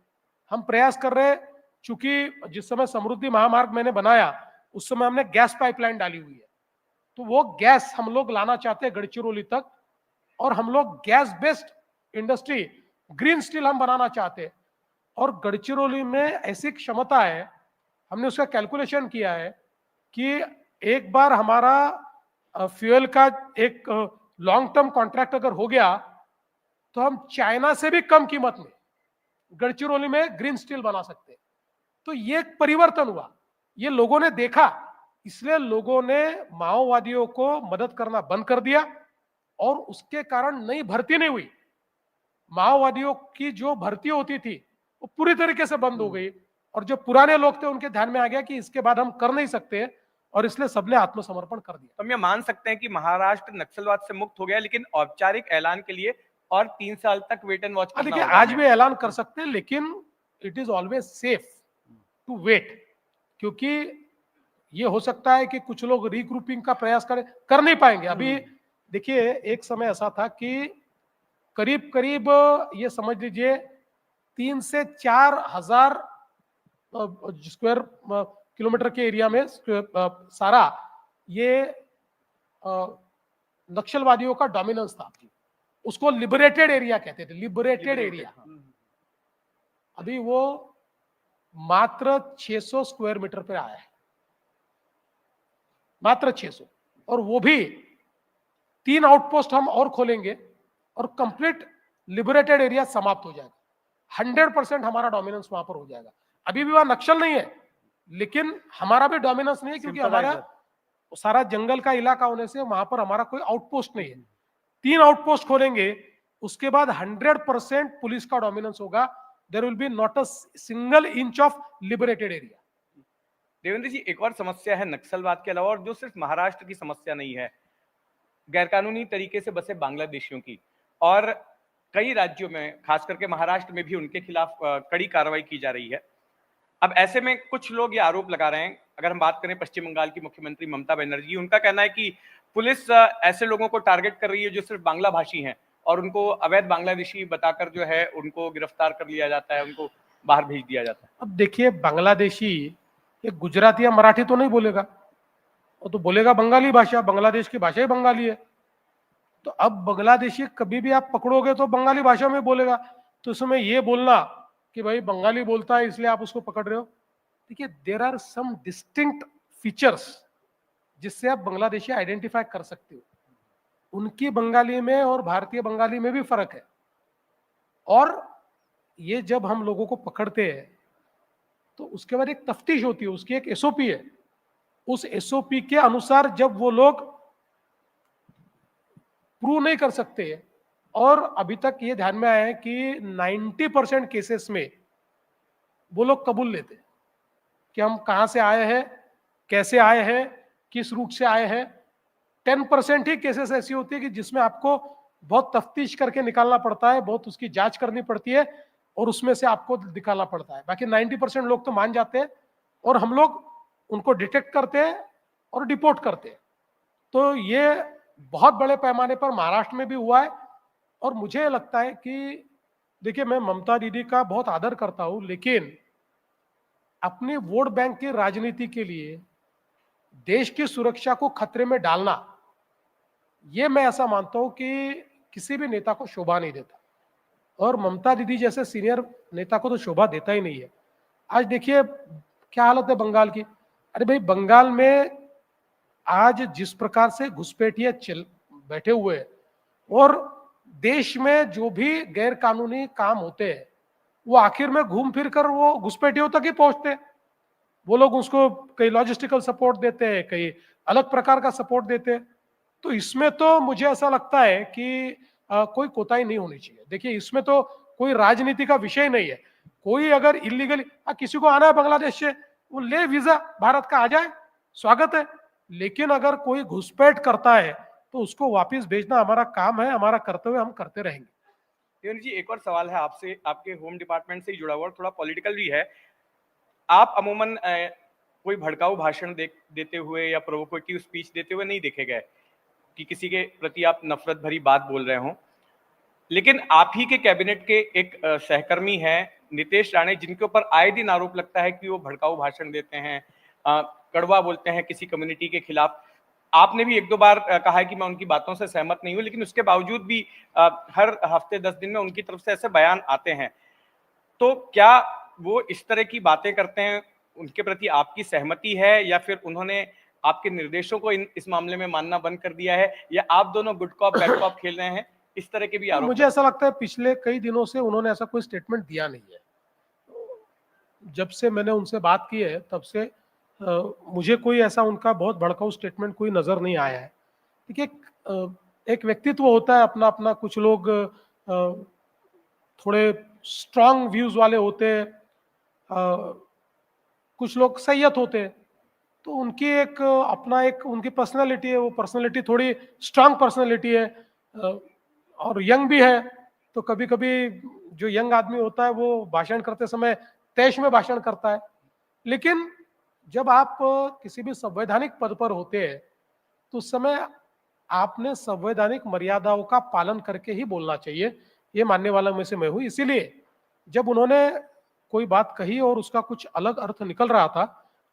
हम प्रयास कर रहे हैं, चूंकि जिस समय समृद्धि महामार्ग मैंने बनाया उस समय हमने गैस पाइपलाइन डाली हुई है, तो वो गैस हम लोग लाना चाहते हैं गडचिरोली तक और हम लोग gas based industry green steel हम बनाना चाहते हैं। और गडचिरोली में ऐसी क्षमता है, हमने उसका कैलकुलेशन किया है कि एक बार हमारा फ्यूल का एक लॉन्ग टर्म कॉन्ट्रैक्ट अगर हो गया तो हम चाइना से भी कम कीमत में गडचिरोली में ग्रीन स्टील बना सकते हैं। तो ये एक परिवर्तन हुआ, ये लोगों ने देखा, इसलिए लोगों ने माओवादियों को मदद करना बंद कर दिया और उसके कारण नई भर्ती नहीं हुई। माओवादियों की जो भर्ती होती थी वो पूरी तरीके से बंद हो गई और जो पुराने लोग थे उनके ध्यान में आ गया कि इसके बाद हम कर नहीं सकते और इसलिए सबने आत्मसमर्पण कर दिया। तो हम ये मान सकते हैं कि महाराष्ट्र नक्सलवाद से मुक्त हो गया, लेकिन औपचारिक ऐलान के लिए और 3 साल तक वेट एंड वॉच करना देखिए, होगा। आज भी ऐलान कर सकते हैं, लेकिन it is always safe to wait, क्योंकि ये हो सकता है कि कुछ लोग रिग्रुपिंग का प्रयास कर नहीं पाएंगे। अभी देखिए, एक समय ऐसा था कि करीब करीब ये समझ लीजिए 3 से 4 हजार स्क्वायर किलोमीटर के एरिया में सारा ये नक्सलवादियों का डोमिनेंस था। उसको लिबरेटेड एरिया कहते थे, लिबरेटेड एरिया। अभी वो मात्र 600 स्क्वायर मीटर पे आया है, मात्र 600, और वो भी 3 आउटपोस्ट हम और खोलेंगे और कंप्लीट लिबरेटेड एरिया समाप्त हो जाएगा। 100% हमारा डोमिनेंस वहां पर हो जाएगा। अभी भी वहां नक्सल नहीं है, लेकिन हमारा भी डोमिनेंस नहीं है, क्योंकि हमारा सारा जंगल का इलाका होने से वहां पर हमारा कोई आउटपोस्ट नहीं है। 3 आउटपोस्ट खोलेंगे, उसके बाद 100% पुलिस का डोमिनेंस होगा। There will be not a single inch of liberated area. Devendra ji, एक और समस्या है नक्सलवाद के अलावा, और जो सिर्फ महाराष्ट्र की समस्या नहीं है, गैरकानूनी तरीके से बसे बांग्लादेशियों की, और कई राज्यों में खास करके महाराष्ट्र में भी उनके खिलाफ कड़ी कार्रवाई की जा रही है। अब ऐसे में कुछ लोग ये आरोप लगा रहे हैं, अगर हम बात करें पश्चिम बंगाल की मुख्यमंत्री ममता बनर्जी, उनका कहना है कि पुलिस ऐसे लोगों को टारगेट कर रही है जो सिर्फ बांग्ला भाषी हैं और उनको अवैध बांग्लादेशी बताकर जो है उनको गिरफ्तार कर लिया जाता है, उनको बाहर भेज दिया जाता है। अब देखिए, बांग्लादेशी ये गुजराती या मराठी तो नहीं बोलेगा, वो तो बोलेगा बंगाली भाषा। बांग्लादेश की भाषा ही बंगाली है। तो अब बांग्लादेशी कभी भी आप पकड़ोगे तो बंगाली भाषा में बोलेगा, तो उसमें ये बोलना कि भाई बंगाली बोलता है इसलिए आप उसको पकड़ रहे हो, देखिए there are some distinct features जिससे आप बांग्लादेशी आइडेंटिफाई कर सकते हो। उनकी बंगाली में और भारतीय बंगाली में भी फर्क है। और ये जब हम लोगों को पकड़ते हैं तो उसके बाद एक तफ्तीश होती है, उसकी एक एसओपी है। उस एसओपी के अनुसार जब वो लोग प्रूव नहीं कर सकते, और अभी तक ये ध्यान में आया है कि 90% केसेस में वो लोग कबूल लेते कि हम कहां से आए हैं, कैसे आए हैं, किस रूट से आए हैं। 10% ही केसेस ऐसी होती है कि जिसमें आपको बहुत तफ्तीश करके निकालना पड़ता है, बहुत उसकी जांच करनी पड़ती है और उसमें से आपको निकालना पड़ता है। बाकी 90% लोग तो मान जाते हैं और हम लोग उनको डिटेक्ट करते हैं और डिपोर्ट करते हैं। तो ये बहुत बड़े पैमाने पर महाराष्ट्र में भी हुआ है। और मुझे लगता है कि देखिए, मैं ममता दीदी का बहुत आदर करता हूं, लेकिन अपनी वोट बैंक की राजनीति के लिए देश की सुरक्षा को खतरे में डालना, ये मैं ऐसा मानता हूं कि किसी भी नेता को शोभा नहीं देता, और ममता दीदी जैसे सीनियर नेता को तो शोभा देता ही नहीं है। आज देखिए क्या हालत है बंगाल की। अरे भाई, बंगाल में आज जिस प्रकार से घुसपैठिए बैठे हुए हैं और देश में जो भी गैर कानूनी काम होते हैं वो आखिर में घूम फिर कर वो घुसपैठियों तक ही पहुंचते हैं। वो लोग उसको कई लॉजिस्टिकल सपोर्ट देते हैं, कई अलग प्रकार का सपोर्ट देते हैं। तो इसमें तो मुझे ऐसा लगता है कि कोई कोताही नहीं होनी चाहिए। देखिए, इसमें तो कोई राजनीति का विषय नहीं है। कोई अगर इलीगली किसी को आना है बांग्लादेश से, वो ले वीजा, भारत का आ जाए, स्वागत है। लेकिन अगर कोई घुसपैठ करता है तो उसको वापस भेजना हमारा काम है, हमारा कर्तव्य, हम करते रहेंगे। देवेंद्र जी, एक और सवाल है आपसे, आपके होम डिपार्टमेंट से ही जुड़ा हुआ और थोड़ा पॉलिटिकल भी है। आप अमूमन कोई भड़काऊ भाषण देते हुए या प्रोवोकेटिव स्पीच देते हुए नहीं देखे गए कि किसी के प्रति आप नफरत भरी बात बोल रहे हों, लेकिन आप ही के कैबिनेट के एक सहकर्मी हैं नितेश राणे, जिनके ऊपर आए दिन आरोप लगता है कि वो भड़काऊ भाषण देते हैं, कड़वा बोलते हैं किसी कम्युनिटी के खिलाफ। आपने भी एक दो बार कहा है कि मैं उनकी बातों से सहमत नहीं हूं, लेकिन उसके बावजूद भी हर हफ्ते 10 दिन में उनकी तरफ से ऐसे बयान आते हैं। तो क्या वो इस तरह की बातें करते हैं, उनके प्रति आपकी सहमति है, या फिर उन्होंने आपके निर्देशों को इस मामले में मानना बंद कर दिया है, या आप दोनों गुड कॉप बैड कॉप खेल रहे हैं? इस तरह के भी आरोप मुझे ऐसा लगता है पिछले कई दिनों से उन्होंने ऐसा कोई स्टेटमेंट दिया नहीं है। जब से मैंने उनसे बात की है तब से मुझे कोई ऐसा उनका बहुत भड़काऊ स्टेटमेंट कोई नजर नहीं आया है। देखिए, एक व्यक्तित्व होता है अपना अपना, कुछ लोग थोड़े स्ट्रांग व्यूज वाले होते हैं, कुछ लोग सैयद होते हैं, तो उनकी एक अपना एक उनकी पर्सनैलिटी है, वो पर्सनैलिटी थोड़ी स्ट्रांग पर्सनैलिटी है, और यंग भी है। तो कभी कभी जो यंग आदमी होता है वो भाषण करते समय तेज में भाषण करता है, लेकिन जब आप किसी भी संवैधानिक पद पर होते हैं तो उस समय आपने संवैधानिक मर्यादाओं का पालन करके ही बोलना चाहिए, ये मानने वाला में से मैं हूं। इसीलिए जब उन्होंने कोई बात कही और उसका कुछ अलग अर्थ निकल रहा था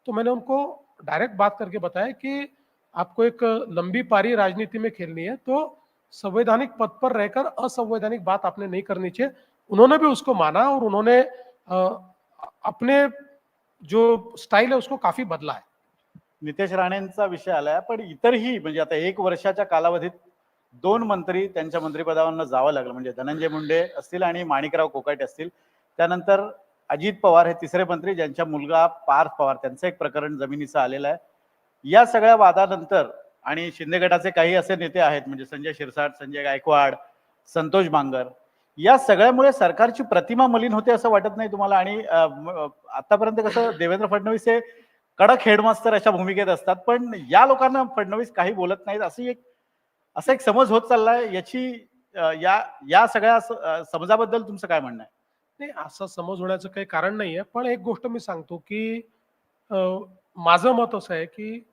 तो मैंने उनको डायरेक्ट बात करके बताया कि आपको एक लंबी पारी राजनीति में खेलनी है तो संवैधानिक पद पर रहकर असंवैधानिक बात आपने नहीं करनी चाहिए। उन्होंने भी उसको माना और उन्होंने अपने जो स्टाईल है उसको काफी बदला है। नितेश राणेंचा विषय आलाय, पण इतरही म्हणजे आता 1 वर्षाच्या कालावधीत 2 मंत्री त्यांच्या मंत्रिपदावरनं जावं लागलं, म्हणजे धनंजय मुंडे असतील आणि माणिकराव कोकाटे असतील। त्यानंतर अजित पवार हे तिसरे मंत्री, ज्यांचा मुलगा पार्थ पवार, त्यांचं एक प्रकरण जमिनीचं आलेलं आहे। या सगळ्या वादानंतर आणि शिंदे गटाचे काही असे नेते आहेत, म्हणजे संजय शिरसाट, संजय गायकवाड, संतोष बांगर, या सगळ्यामुळे सरकारची प्रतिमा मलिन होते असं वाटत नाही तुम्हाला? आणि आतापर्यंत कसं देवेंद्र फडणवीस हे कडक हेडमास्टर अशा भूमिकेत असतात, पण या लोकांना फडणवीस काही बोलत नाहीत असा एक समज होत चाललाय। याची या सगळ्या समजाबद्दल तुमचं काय म्हणणं आहे? नाही, असं समज होण्याचं काही कारण नाहीये, पण एक गोष्ट मी सांगतो की माझं मत असं आहे की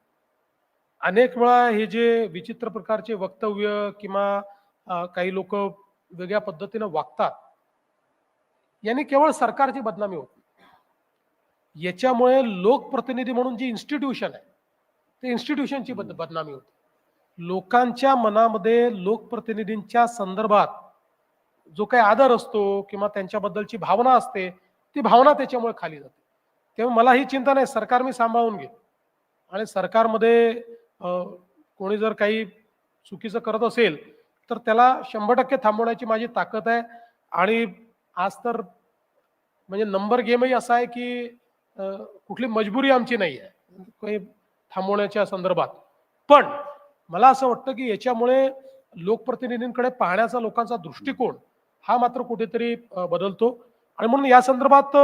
अनेक वेळा हे जे विचित्र प्रकारचे वक्तव्य किंवा काही लोक वेगळ्या पद्धतीने वागतात, यांनी केवळ सरकारची बदनामी होती। याच्यामुळे लोकप्रतिनिधी म्हणून जी इन्स्टिट्यूशन आहे ते इन्स्टिट्यूशनची बदनामी होती। लोकांच्या मनामध्ये लोकप्रतिनिधींच्या संदर्भात जो काही आदर असतो किंवा त्यांच्याबद्दलची भावना असते ती भावना त्याच्यामुळे खाली जाते। तेव्हा मला ही चिंता नाही, सरकार मी सांभाळून घेईन आणि सरकारमध्ये कोणी जर काही चुकीचं करत असेल तर त्याला 100% थांबवण्याची माझी ताकद आहे। आणि आज तर म्हणजे नंबर गेमही असा आहे की कुठली मजबुरी आमची नाही आहे काही थांबवण्याच्या संदर्भात, पण मला असं वाटतं की याच्यामुळे लोकप्रतिनिधींकडे पाहण्याचा लोकांचा दृष्टिकोन हा मात्र कुठेतरी बदलतो। आणि म्हणून या संदर्भात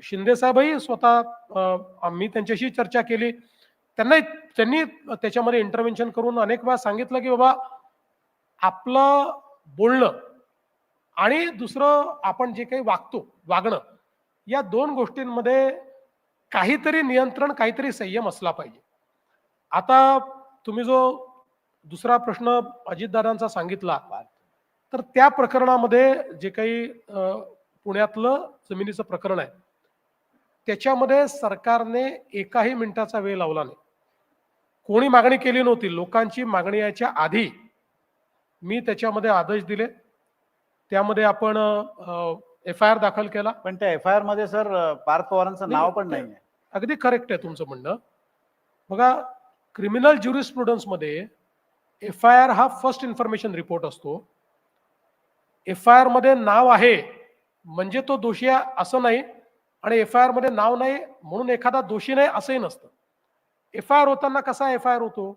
शिंदे साहेबही स्वतः आम्ही त्यांच्याशी चर्चा केली, त्यांनी त्याच्यामध्ये इंटरव्हेन्शन करून अनेक वेळा सांगितलं की बाबा आपलं बोलणं आणि दुसरं आपण जे काही वागणं या 2 गोष्टींमध्ये काहीतरी नियंत्रण, काहीतरी संयम असला पाहिजे। आता तुम्ही जो दुसरा प्रश्न अजितदादांचा सांगितला तर त्या प्रकरणामध्ये जे काही पुण्यातलं जमिनीचं प्रकरण आहे त्याच्यामध्ये सरकारने एकाही मिनिटाचा वेळ लावला नाही, कोणी मागणी केली नव्हती। लोकांची मागणी याच्या आधी मी त्याच्यामध्ये आदेश दिले, त्यामध्ये आपण FIR दाखल केला। पण त्या FIR मध्ये सर पार्थ पवारांचं नाव पण नाहीये। अगदी करेक्ट आहे तुमचं म्हणणं। बघा, क्रिमिनल ज्युरिस्प्रुडन्स मध्ये FIR हा फर्स्ट इन्फॉर्मेशन रिपोर्ट असतो। FIR मध्ये नाव आहे म्हणजे तो दोषी आहे असं नाही, आणि FIR मध्ये नाव नाही म्हणून एखादा दोषी नाही असंही नसतं। FIR होताना कसा FIR होतो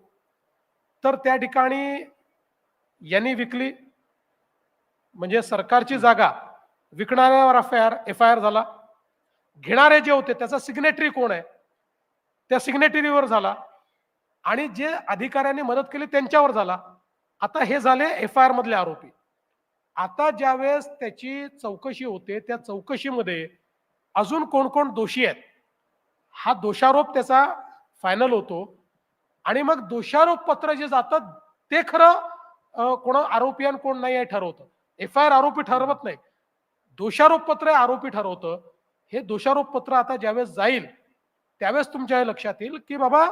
तर त्या ठिकाणी यांनी विकली म्हणजे सरकारची जागा विकणाऱ्यावर FIR झाला, घेणारे जे होते त्याचा सिग्नेटरी कोण आहे त्या सिग्नेटरीवर झाला, आणि जे अधिकाऱ्यांनी मदत केली त्यांच्यावर झाला. आता हे झाले FIR मधले आरोपी. आता ज्यावेळेस त्याची चौकशी होते त्या चौकशीमध्ये अजून कोण कोण दोषी आहेत हा दोषारोप त्याचा फायनल होतो आणि मग दोषारोप पत्र जे जातं ते खरं कोण आरोपी आणि कोण नाही आहे ठरवतं. FIR आरोपी ठरवत नाही, दोषारोप पत्र आरोपी ठरवतं. हे दोषारोप पत्र आता ज्यावेळेस जाईल त्यावेळेस तुमच्या हे लक्षात येईल की बाबा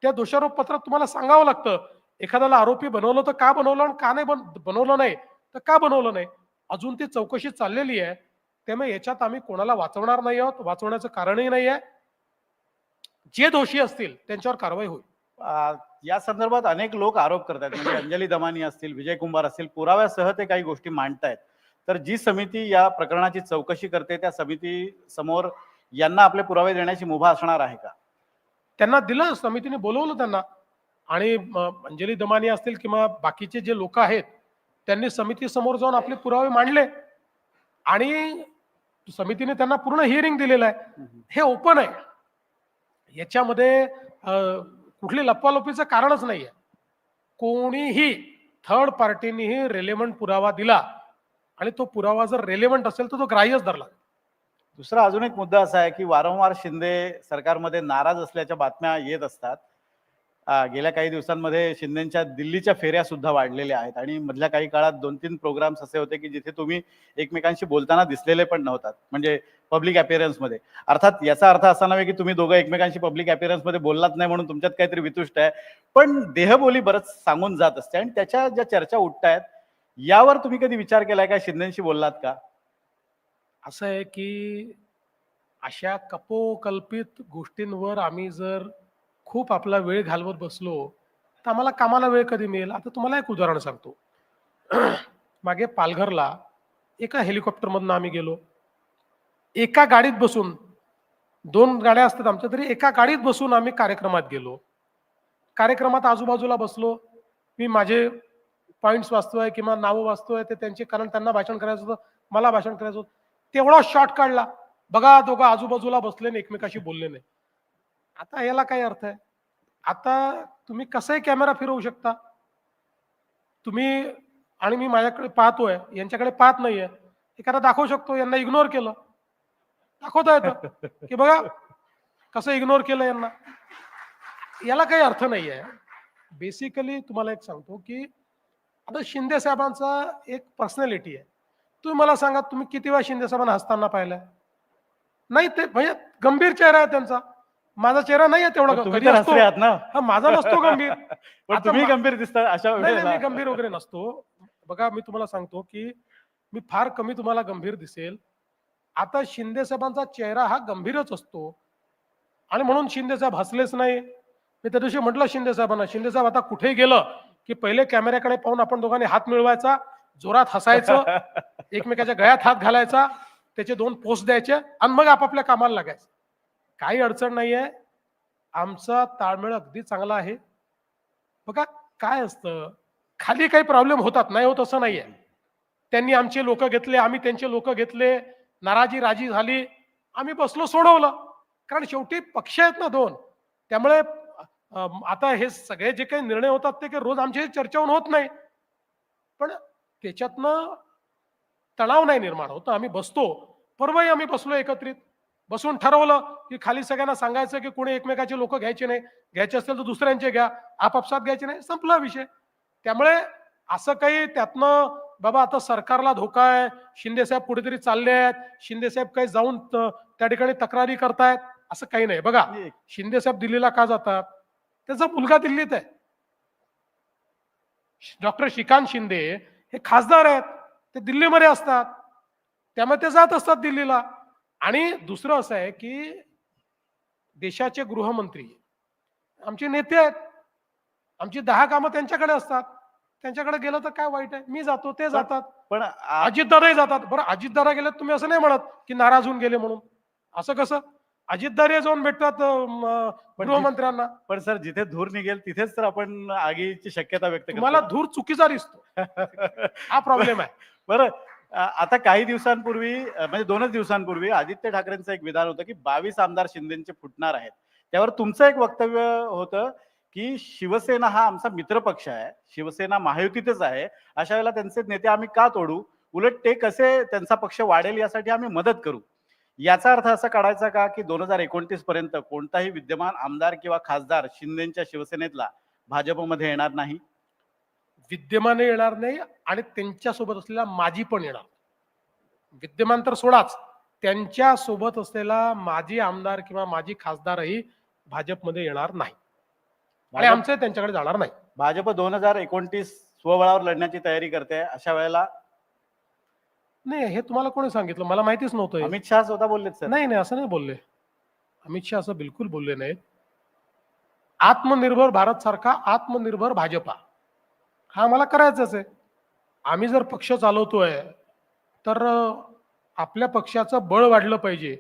त्या दोषारोप पत्रात तुम्हाला सांगावं लागतं एखाद्याला आरोपी बनवलं तर का बनवलं आणि का नाही बनवलं नाही तर का बनवलं नाही. अजून ती चौकशी चाललेली आहे. त्यामुळे याच्यात आम्ही कोणाला वाचवणार नाही आहोत, वाचवण्याचं कारणही नाही आहे. जे दोषी असतील त्यांच्यावर कारवाई होईल. या संदर्भात अनेक लोक आरोप करतात, म्हणजे अंजली दमानी असतील, विजय कुंभार असतील, पुराव्यासह ते काही गोष्टी मांडतायत. तर जी समिती या प्रकरणाची चौकशी करते त्या समिती समोर यांना आपले पुरावे देण्याची मुभा असणार आहे का? त्यांना दिलं, समितीने बोलवलं त्यांना आणि अंजली दमानी असतील किंवा बाकीचे जे लोक आहेत त्यांनी समिती समोर जाऊन आपले पुरावे मांडले आणि समितीने त्यांना पूर्ण हिअरिंग दिलेलं आहे. हे ओपन आहे, याच्यामध्ये कुठली लपवालपीचं कारणच नाहीये. कोणीही थर्ड पार्टीनेही रेलेव्हंट पुरावा दिला आणि तो पुरावा जर रेलेव्हंट असेल तर तो ग्राह्यच धरला. दुसरा अजून एक मुद्दा असा आहे की वारंवार शिंदे सरकारमध्ये नाराज असल्याच्या बातम्या येत असतात. गेल्या काही दिवसांमध्ये शिंदेच्या दिल्लीच्या फेऱ्या सुद्धा वाढलेल्या आहेत आणि मधल्या काही काळात 2-3 प्रोग्राम्स असे होते की जिथे तुम्ही एकमेकांशी बोलताना दिसलेले पण नव्हतात, म्हणजे पब्लिक अपीअरन्स मध्ये. अर्थात याचा अर्थ असा नव्हे की तुम्ही दोघं एकमेकांशी पब्लिक अपीअरन्स मध्ये बोललात नाही म्हणून तुमच्यात काहीतरी वितुष्ट आहे, पण देहबोली बरंच सांगून जात असते आणि त्याच्या ज्या चर्चा उठतायत यावर तुम्ही कधी विचार केलाय का? शिंदेशी बोललात का? असं आहे की अशा कपोकल्पित गोष्टींवर आम्ही जर खूप आपला वेळ घालवत बसलो तर आम्हाला कामाला वेळ कधी मिळेल. आता तुम्हाला एक उदाहरण सांगतो. मागे पालघरला एका हेलिकॉप्टरमधनं आम्ही गेलो. एका गाडीत बसून, 2 गाड्या असतात आमच्या, तरी एका गाडीत बसून आम्ही कार्यक्रमात गेलो. कार्यक्रमात आजूबाजूला बसलो, मी माझे पॉइंट्स वाचतोय किंवा नावं वाचतोय ते त्यांचे, कारण त्यांना भाषण करायचं होतं, मला भाषण करायचं होतं. तेवढा शॉट काढला, बघा दोघं आजूबाजूला बसले आणि एकमेकाशी बोलले नाही. आता याला काय अर्थ आहे? आता तुम्ही कसंही कॅमेरा फिरवू शकता. तुम्ही आणि मी माझ्याकडे पाहतोय, यांच्याकडे पाहत नाहीये, एखादा दाखवू शकतो यांना इग्नोर केलं, दाखवता येतं की बघा कसं इग्नोर केलं यांना. याला काही अर्थ नाही आहे. बेसिकली तुम्हाला एक सांगतो की आता शिंदे साहेबांचा एक पर्सनॅलिटी आहे. तुम्ही मला सांगा, तुम्ही किती वेळा शिंदे साहेबांना हसताना पाहिलंय? नाही, ते म्हणजे गंभीर चेहरा आहे त्यांचा. माझा चेहरा नाही आहे तेवढा. तुम्ही तर हसरे आहात ना. हा, माझा नसतो गंभीर. पण तुम्ही गंभीर दिसता अशा नाही, वेळेला. मी गंभीर वगैरे नसतो. बघा, मी तुम्हाला सांगतो की मी फार कमी तुम्हाला गंभीर दिसेल. आता शिंदे साहेबांचा चेहरा हा गंभीरच असतो आणि म्हणून शिंदे साहेब हसलेच नाही. मी त्या दिवशी म्हटलं शिंदे साहेबांना, शिंदे साहेब आता कुठेही गेलं की पहिले कॅमेऱ्याकडे पाहून आपण दोघांनी हात मिळवायचा, जोरात हसायचं, एकमेकाच्या गळ्यात हात घालायचा, त्याचे 2 पोस्ट द्यायचे आणि मग आपापल्या कामाला लागायचं. काही अडचण नाहीये, आमचा ताळमेळ अगदी चांगला आहे. बघा काय असतं, खाली काही प्रॉब्लेम होतात, नाही होत असं नाहीये. त्यांनी आमचे लोक घेतले, आम्ही त्यांचे लोक घेतले, नाराजी राजी झाली, आम्ही बसलो, सोडवलं. कारण शेवटी पक्ष आहेत ना 2. त्यामुळे आता हे सगळे जे काही निर्णय होतात ते काही रोज आमच्या चर्चेवरून होत नाही, पण त्याच्यातनं तणाव नाही निर्माण होत. आम्ही बसतो, परवाही आम्ही बसलो एकत्रित, बसून ठरवलं की खाली सगळ्यांना सांगायचं की कोणी एकमेकाचे लोक घ्यायचे नाही, घ्यायचे असतील तर दुसऱ्यांचे घ्या, आपापसात घ्यायचे नाही, संपला विषय. त्यामुळे असं काही त्यातनं बाबा आता सरकारला धोका आहे, शिंदे साहेब कुठेतरी चालले आहेत, शिंदे साहेब काही जाऊन त्या ठिकाणी तक्रारी करतायत, असं काही नाही. बघा, शिंदे साहेब दिल्लीला का जातात? त्याचा मुलगा दिल्लीत आहे. डॉक्टर श्रीकांत शिंदे हे खासदार आहेत, ते दिल्लीमध्ये असतात, त्यामुळे ते जात असतात दिल्लीला. आणि दुसरं असं आहे की देशाचे गृहमंत्री आमचे नेते आहेत, आमची 10 कामं त्यांच्याकडे असतात, त्यांच्याकडे गेलं तर काय वाईट आहे? मी जातो, ते जातात, पण अजितदादाही जातात. बरं, अजितदादा गेले, तुम्ही असं नाही म्हणत की नाराज होऊन गेले म्हणून. असं कसं? अजितदादा जाऊन भेटतात गृहमंत्र्यांना. पण सर, जिथे धूर निघेल तिथेच तर आपण आगीची शक्यता व्यक्त करतो. मला धूर चुकीचा दिसतो, हा प्रॉब्लेम आहे. बरं, आता काही दिवसांपूर्वी, म्हणजे 2च दिवसांपूर्वी आदित्य ठाकरेंचं एक विधान होतं की 22 आमदार शिंदेचे फुटणार आहेत. त्यावर तुमचं एक वक्तव्य होतं की शिवसेना हा आमचा मित्रपक्ष आहे, शिवसेना महायुतीतच आहे, अशा वेळेला त्यांचे नेते आम्ही का तोडू, उलट ते कसे त्यांचा पक्ष वाढेल यासाठी आम्ही मदत करू. याचा अर्थ असा काढायचा का की 2029 पर्यंत कोणताही विद्यमान आमदार किंवा खासदार शिंदेच्या शिवसेनेतला भाजपमध्ये येणार नाही? विद्यमान येणार नाही आणि त्यांच्यासोबत असलेला माजी पण येणार. विद्यमान तर सोडाच, त्यांच्या सोबत असलेला माजी आमदार किंवा माजी खासदारही भाजपमध्ये येणार नाही आणि आमचे त्यांच्याकडे जाणार नाही. भाजप 2029 स्वबळावर लढण्याची तयारी करते, अशा वेळेला नाही, हे तुम्हाला कोणी सांगितलं? मला माहितीच नव्हतं हे. अमित शहा स्वतः बोललेत सर. नाही नाही, असं नाही बोलले. अमित शहा असं बिलकुल बोलले नाहीत. आत्मनिर्भर भारत सारखा आत्मनिर्भर भाजपा हा आम्हाला करायचाच आहे. आम्ही जर पक्ष चालवतोय तर आपल्या पक्षाचं बळ वाढलं पाहिजे,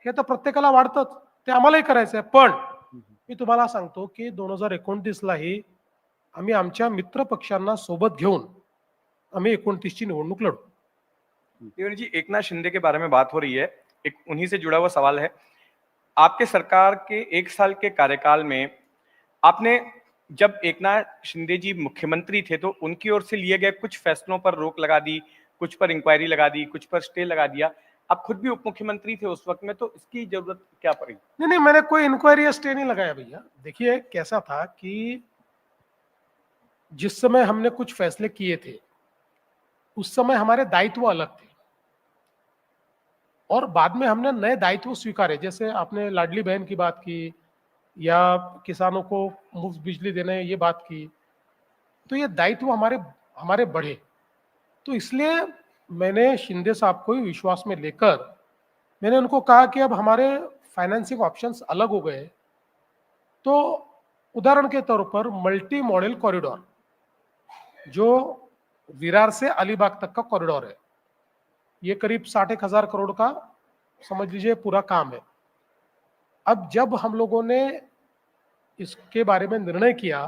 हे तर प्रत्येकाला वाढतंच, ते आम्हालाही करायचं आहे. पण मी तुम्हाला सांगतो की 2029लाही आम्ही आमच्या मित्र पक्षांना सोबत घेऊन आम्ही 29ची निवडणूक लढू. देवेंद्र जी, एकनाथ शिंदे के बारे में बात हो रही है, एक उन्हीं से जुड़ा हुआ सवाल है। आपके सरकार के 1 साल के कार्यकाल में आपने, जब एकनाथ शिंदे जी मुख्यमंत्री थे, तो उनकी ओर से लिए गए कुछ फैसलों पर रोक लगा दी, कुछ पर इंक्वायरी लगा दी, कुछ पर स्टे लगा दिया। आप खुद भी उप मुख्यमंत्री थे उस वक्त में, तो इसकी जरूरत क्या पड़ी? नहीं नहीं, मैंने कोई इंक्वायरी या स्टे नहीं लगाया भैया। देखिए कैसा था कि जिस समय हमने कुछ फैसले किए थे उस समय हमारे दायित्व अलग थे और बाद में हमने नए दायित्व स्वीकारे। जैसे आपने लाडली बहन की बात की या किसानों को मुफ्त बिजली देने ये बात की, तो ये दायित्व हमारे हमारे बढ़े। तो इसलिए मैंने शिंदे साहब को विश्वास में लेकर मैंने उनको कहा कि अब हमारे फाइनेंसिंग ऑप्शंस अलग हो गए। तो उदाहरण के तौर पर मल्टी मॉडल कॉरिडोर जो विरार से अलीबाग तक का कॉरिडोर है, ये करीब 61,000 करोड़ का समझ लीजिए पूरा काम है। अब जब हम लोगों ने इसके बारे में निर्णय किया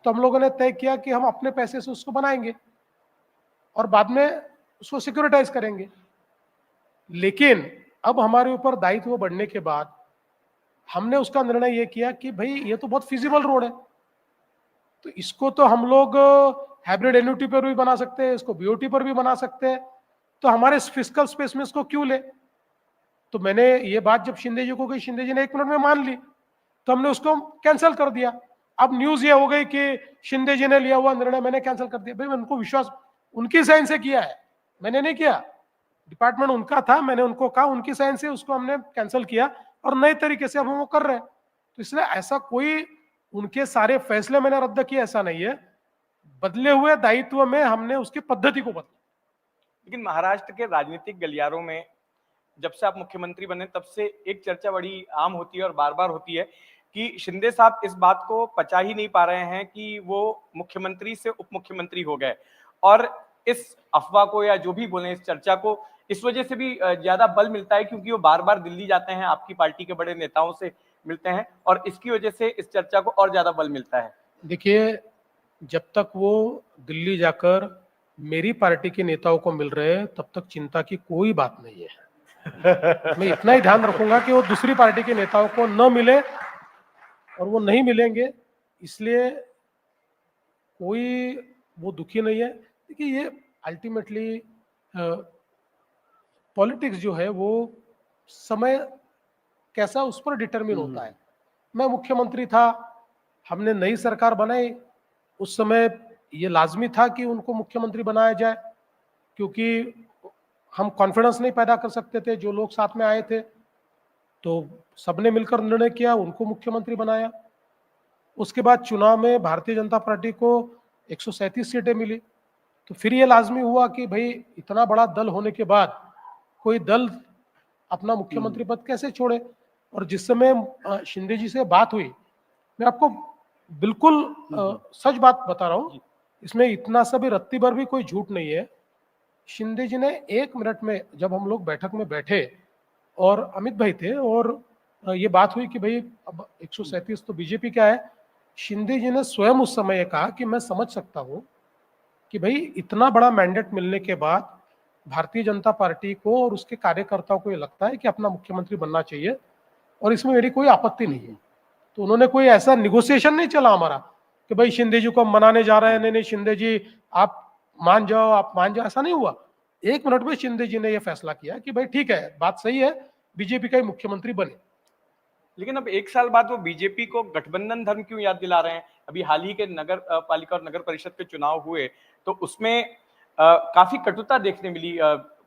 तो हम लोगों ने तय किया कि हम अपने पैसे से उसको बनाएंगे और बाद में उसको सिक्योरिटाइज करेंगे। लेकिन अब हमारे ऊपर दायित्व बढ़ने के बाद हमने उसका निर्णय ये किया कि भाई ये तो बहुत फिजिबल रोड है, तो इसको तो हम लोग हाइब्रिड एन्युटी पर भी बना सकते हैं, इसको बीओटी पर भी बना सकते हैं, तो हमारे फिजिकल स्पेस में इसको क्यों ले। तो मैंने ये बात जब शिंदे जी को कही, शिंदे जी ने 1 मिनट में मान ली, तो हमने उसको कैंसिल कर दिया। अब न्यूज ये हो गई कि शिंदे जी ने लिया हुआ निर्णय मैंने कैंसिल कर दिया। भाई उनको विश्वास उनकी साइन से किया है, मैंने नहीं किया, डिपार्टमेंट उनका था, मैंने उनको कहा उनकी साइन से उसको हमने कैंसिल किया और नए तरीके से अब हम वो कर रहे हैं। तो इसलिए ऐसा कोई उनके सारे फैसले मैंने रद्द किए ऐसा नहीं है, बदले हुए दायित्व में हमने उसकी पद्धति को बदला। लेकिन महाराष्ट्र के राजनीतिक गलियारों में जब से आप मुख्यमंत्री बने तब से एक चर्चा बड़ी आम होती है और बार बार होती है कि शिंदे साहब इस बात को पचा ही नहीं पा रहे हैं कि वो मुख्यमंत्री से उप मुख्यमंत्री हो गए, और इस अफवाह को या जो भी बोले इस चर्चा को इस वजह से भी ज्यादा बल मिलता है क्योंकि वो बार बार दिल्ली जाते हैं, आपकी पार्टी के बड़े नेताओं से मिलते हैं और इसकी वजह से इस चर्चा को और ज्यादा बल मिलता है। देखिए, जब तक वो दिल्ली जाकर मेरी पार्टी के नेताओं को मिल रहे हैं तब तक चिंता की कोई बात नहीं है। मैं इतना ही ध्यान रखूंगा कि वो दूसरी पार्टी के नेताओं को न मिले और वो नहीं मिलेंगे, इसलिए कोई वो दुखी नहीं है। देखिए, ये अल्टीमेटली पॉलिटिक्स जो है वो समय कैसा उस पर डिटरमिन होता है। मैं मुख्यमंत्री था, हमने नई सरकार बनाई, उस समय ये लाजमी था कि उनको मुख्यमंत्री बनाया जाए क्योंकि हम कॉन्फिडेंस नहीं पैदा कर सकते थे, जो लोग साथ में आए थे, तो सबने मिलकर निर्णय किया, उनको मुख्यमंत्री बनाया। उसके बाद चुनाव में भारतीय जनता पार्टी को 137 सीटें मिली, तो फिर ये लाजमी हुआ कि भाई इतना बड़ा दल होने के बाद कोई दल अपना मुख्यमंत्री पद कैसे छोड़े। और जिस समय शिंदे जी से बात हुई, मैं आपको बिल्कुल सच बात बता रहा हूँ, इसमें इतना सा भी रत्ती भर भी कोई झूठ नहीं है। शिंदे जी ने 1 मिनट में, जब हम लोग बैठक में बैठे और अमित भाई थे और ये बात हुई कि भाई अब 137 तो बीजेपी का है, शिंदे जी ने स्वयं उस समय ये कहा कि मैं समझ सकता हूँ कि भाई इतना बड़ा मैंडेट मिलने के बाद भारतीय जनता पार्टी को और उसके कार्यकर्ताओं को ये लगता है कि अपना मुख्यमंत्री बनना चाहिए और इसमें मेरी कोई आपत्ति नहीं है। तो उन्होंने कोई ऐसा निगोशिएशन नहीं चला हमारा कि भाई शिंदे जी को हम मनाने जा रहे हैं, नहीं नहीं शिंदे जी आप मान जाओ, आप मान जाओ, ऐसा नहीं हुआ। 1 मिनट में शिंदे जी ने यह फैसला किया कि भाई ठीक है, बात सही है, बीजेपी का ही मुख्यमंत्री बने। लेकिन अब 1 साल बाद वो बीजेपी को गठबंधन धर्म क्यों याद दिला रहे हैं? अभी हाल ही के नगर पालिका और नगर परिषद के चुनाव हुए तो उसमें काफी कटुता देखने मिली